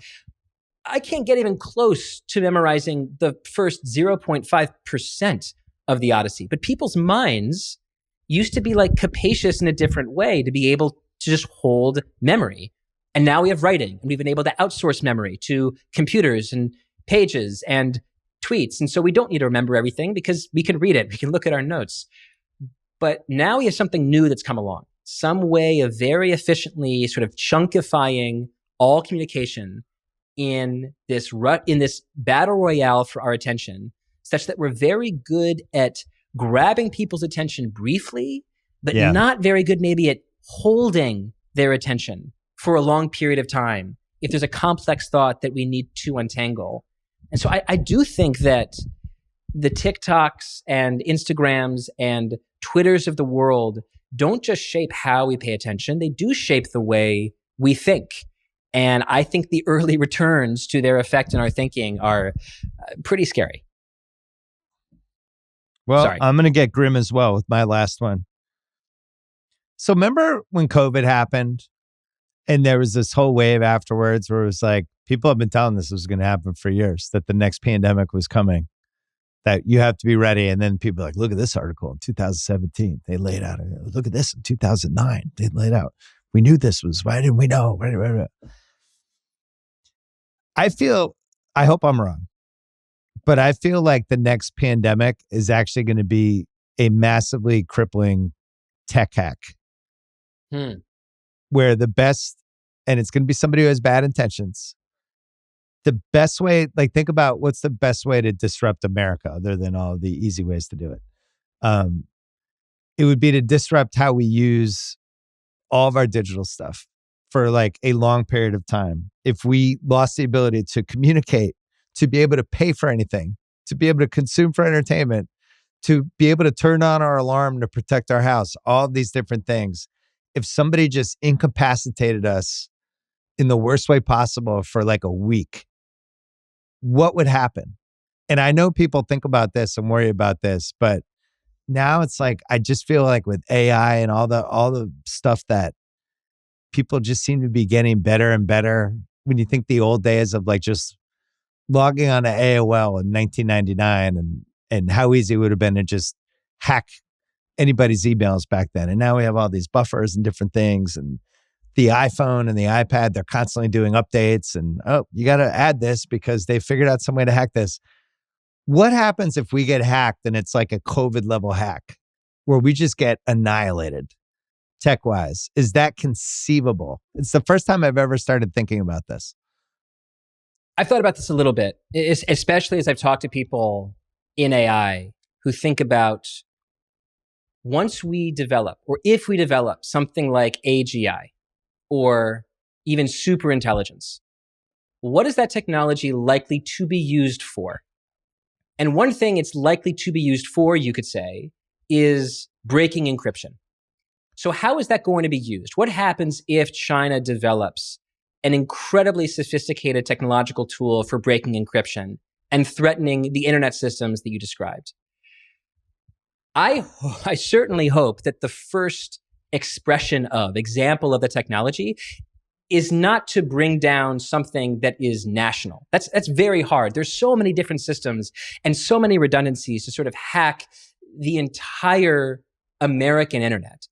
B: I can't get even close to memorizing the first 0.5% of the Odyssey. But people's minds used to be like capacious in a different way to be able to just hold memory. And now we have writing, and we've been able to outsource memory to computers and pages and tweets. And so we don't need to remember everything because we can read it. We can look at our notes. But now we have something new that's come along, some way of very efficiently sort of chunkifying all communication in this battle royale for our attention, such that we're very good at grabbing people's attention briefly, but not very good maybe at holding their attention for a long period of time if there's a complex thought that we need to untangle. And so I do think that the TikToks and Instagrams and Twitters of the world don't just shape how we pay attention, they do shape the way we think. And I think the early returns to their effect in our thinking are pretty scary.
A: Well,
B: Sorry.
A: I'm going to get grim as well with my last one. So remember when COVID happened and there was this whole wave afterwards where it was like, people have been telling this was going to happen for years, that the next pandemic was coming, that you have to be ready. And then people are like, look at this article in 2017. They laid out, look at this in 2009. They laid out, we knew this was, why didn't we know? I hope I'm wrong, but I feel like the next pandemic is actually going to be a massively crippling tech hack. Where the best, and it's going to be somebody who has bad intentions. The best way, like think about what's the best way to disrupt America other than all the easy ways to do it. It would be to disrupt how we use all of our digital stuff for like a long period of time. If we lost the ability to communicate, to be able to pay for anything, to be able to consume for entertainment, to be able to turn on our alarm to protect our house, all these different things. If somebody just incapacitated us in the worst way possible for like a week, what would happen? And I know people think about this and worry about this, but now it's like, I just feel like with AI and all the stuff that people just seem to be getting better and better. When you think the old days of like just logging on to AOL in 1999 and how easy it would have been to just hack anybody's emails back then. And now we have all these buffers and different things, and the iPhone and the iPad, they're constantly doing updates and, oh, you got to add this because they figured out some way to hack this. What happens if we get hacked and it's like a COVID level hack where we just get annihilated tech wise? Is that conceivable? It's the first time I've ever started thinking about this.
B: I've thought about this a little bit, especially as I've talked to people in AI who think about once we develop, or if we develop something like AGI or even super intelligence, what is that technology likely to be used for? And one thing it's likely to be used for, you could say, is breaking encryption. So how is that going to be used? What happens if China develops an incredibly sophisticated technological tool for breaking encryption and threatening the internet systems that you described? I certainly hope that the first example of the technology is not to bring down something that is national. That's very hard. There's so many different systems and so many redundancies to sort of hack the entire American internet.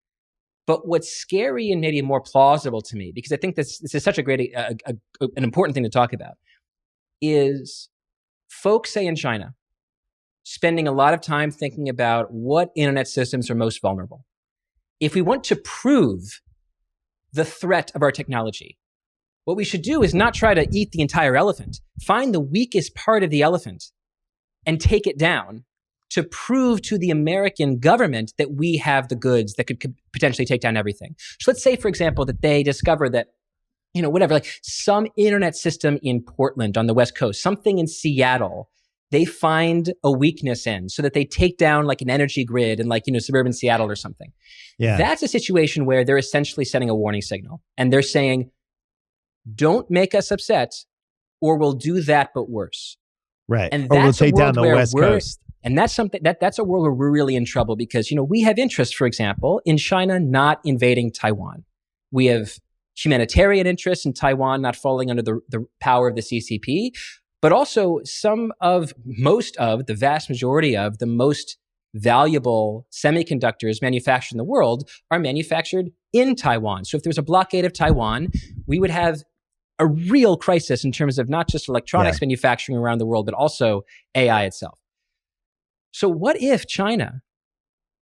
B: But what's scary and maybe more plausible to me, because I think this is such a great, an important thing to talk about, is folks, say in China, spending a lot of time thinking about what internet systems are most vulnerable. If we want to prove the threat of our technology, what we should do is not try to eat the entire elephant. Find the weakest part of the elephant and take it down to prove to the American government that we have the goods that could potentially take down everything. So let's say, for example, that they discover that, like some internet system in Portland on the West Coast, something in Seattle, they find a weakness in so that they take down like an energy grid in suburban Seattle or something. Yeah. That's a situation where they're essentially sending a warning signal and they're saying, don't make us upset or we'll do that, but worse.
A: Right.
B: And
A: or we'll take down the West Coast.
B: And that's something that's a world where we're really in trouble because, we have interest, for example, in China not invading Taiwan. We have humanitarian interests in Taiwan not falling under the power of the CCP, but also the vast majority of the most valuable semiconductors manufactured in the world are manufactured in Taiwan. So if there's a blockade of Taiwan, we would have a real crisis in terms of not just electronics manufacturing around the world, but also AI itself. So what if China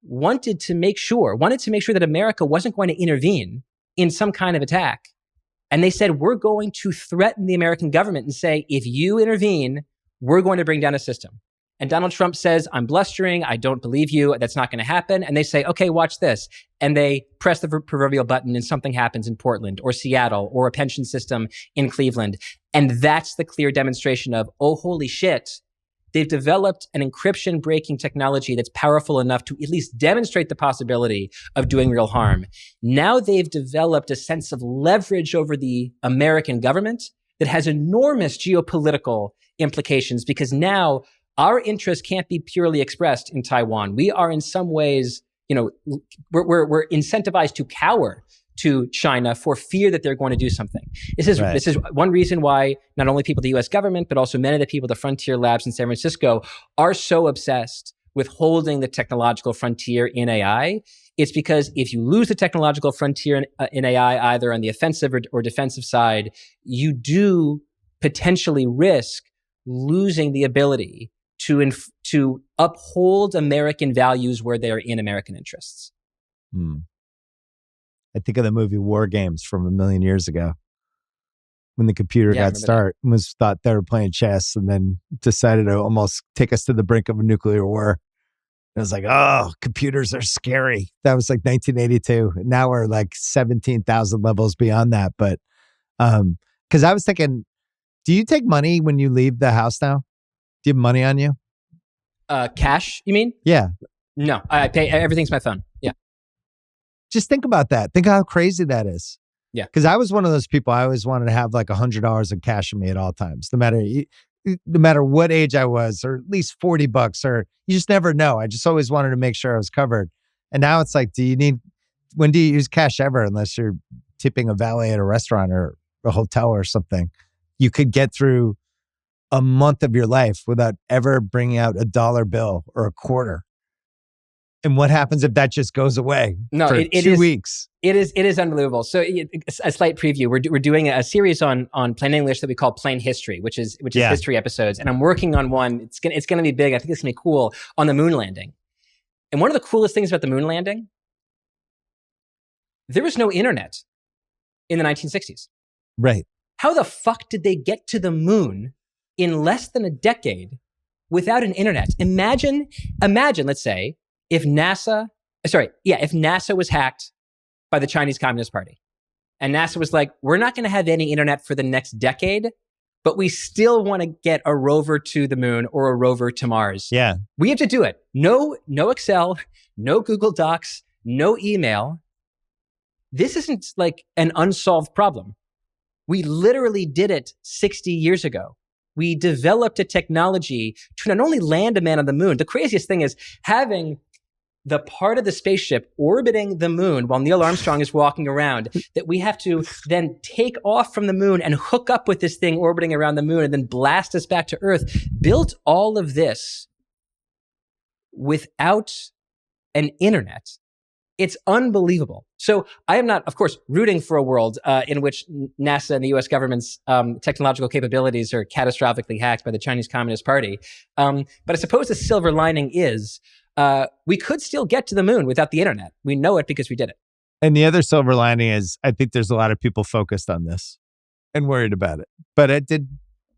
B: wanted to make sure that America wasn't going to intervene in some kind of attack? And they said, we're going to threaten the American government and say, if you intervene, we're going to bring down a system. And Donald Trump says, I'm blustering. I don't believe you. That's not going to happen. And they say, okay, watch this. And they press the proverbial button and something happens in Portland or Seattle or a pension system in Cleveland. And that's the clear demonstration of, oh, holy shit. They've developed an encryption breaking technology that's powerful enough to at least demonstrate the possibility of doing real harm. Now they've developed a sense of leverage over the American government that has enormous geopolitical implications, because now our interests can't be purely expressed in Taiwan. We are in some ways, we're incentivized to cower to China for fear that they're going to do something. This is one reason why not only people at the US government, but also many of the people at the frontier labs in San Francisco are so obsessed with holding the technological frontier in AI. It's because if you lose the technological frontier in AI, either on the offensive or defensive side, you do potentially risk losing the ability to uphold American values where they're in American interests.
A: I think of the movie War Games from a million years ago, when the computer was thought they were playing chess and then decided to almost take us to the brink of a nuclear war. It was like, oh, computers are scary. That was like 1982. Now we're like 17,000 levels beyond that. But because I was thinking, do you take money when you leave the house now? Do you have money on you?
B: Cash, you mean?
A: Yeah.
B: No, I pay, everything's my phone. Yeah.
A: Just think about that. Think how crazy that is.
B: Yeah.
A: Because I was one of those people, I always wanted to have like $100 in cash on me at all times, no matter what age I was, or at least $40, or you just never know. I just always wanted to make sure I was covered. And now it's like, when do you use cash ever, unless you're tipping a valet at a restaurant or a hotel or something? You could get through a month of your life without ever bringing out a dollar bill or a quarter. And what happens if that just goes away for 2 weeks?
B: It is unbelievable. So a slight preview. We're doing a series on plain English that we call Plain History, which is history episodes. And I'm working on one. It's gonna be big. I think it's gonna be cool, on the moon landing. And one of the coolest things about the moon landing, there was no internet in the 1960s.
A: Right.
B: How the fuck did they get to the moon in less than a decade without an internet? Imagine, let's say, if NASA was hacked by the Chinese Communist Party, and NASA was like, we're not going to have any internet for the next decade, but we still want to get a rover to the moon or a rover to Mars.
A: Yeah.
B: We have to do it. No Excel, no Google Docs, no email. This isn't like an unsolved problem. We literally did it 60 years ago. We developed a technology to not only land a man on the moon. The craziest thing is having the part of the spaceship orbiting the moon while Neil Armstrong is walking around, that we have to then take off from the moon and hook up with this thing orbiting around the moon and then blast us back to Earth. Built all of this without an internet. It's unbelievable. So I am not, of course, rooting for a world in which NASA and the US government's technological capabilities are catastrophically hacked by the Chinese Communist Party. But I suppose the silver lining is we could still get to the moon without the internet. We know it because we did it.
A: And the other silver lining is, I think there's a lot of people focused on this and worried about it. But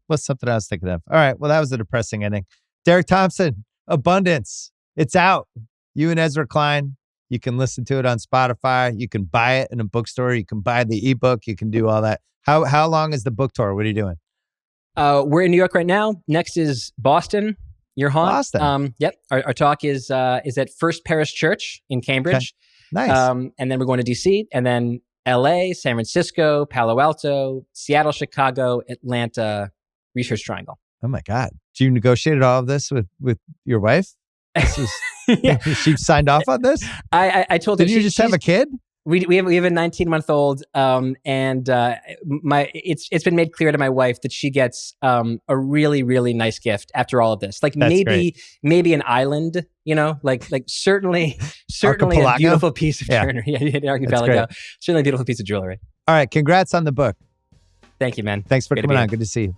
A: what's something I was thinking of? All right, well, that was a depressing ending. Derek Thompson, Abundance. It's out. You and Ezra Klein. You can listen to it on Spotify. You can buy it in a bookstore. You can buy the ebook. You can do all that. How long is the book tour? What are you doing?
B: We're in New York right now. Next is Boston. Your haunt.
A: Boston.
B: Yep. Our talk is at First Parish Church in Cambridge.
A: Okay. Nice.
B: And then we're going to DC, and then LA, San Francisco, Palo Alto, Seattle, Chicago, Atlanta, Research Triangle.
A: Oh my God. Do you negotiate all of this with your wife? Yeah. She signed off on this?
B: I told her.
A: Did you just have a kid?
B: We have a 19-month-old, and it's been made clear to my wife that she gets a really, really nice gift after all of this. Like maybe an island, like certainly a beautiful piece of Turner. Yeah, archipelago. Certainly a beautiful piece of jewelry.
A: All right, congrats on the book.
B: Thank you, man.
A: Thanks for coming on. Good to see you.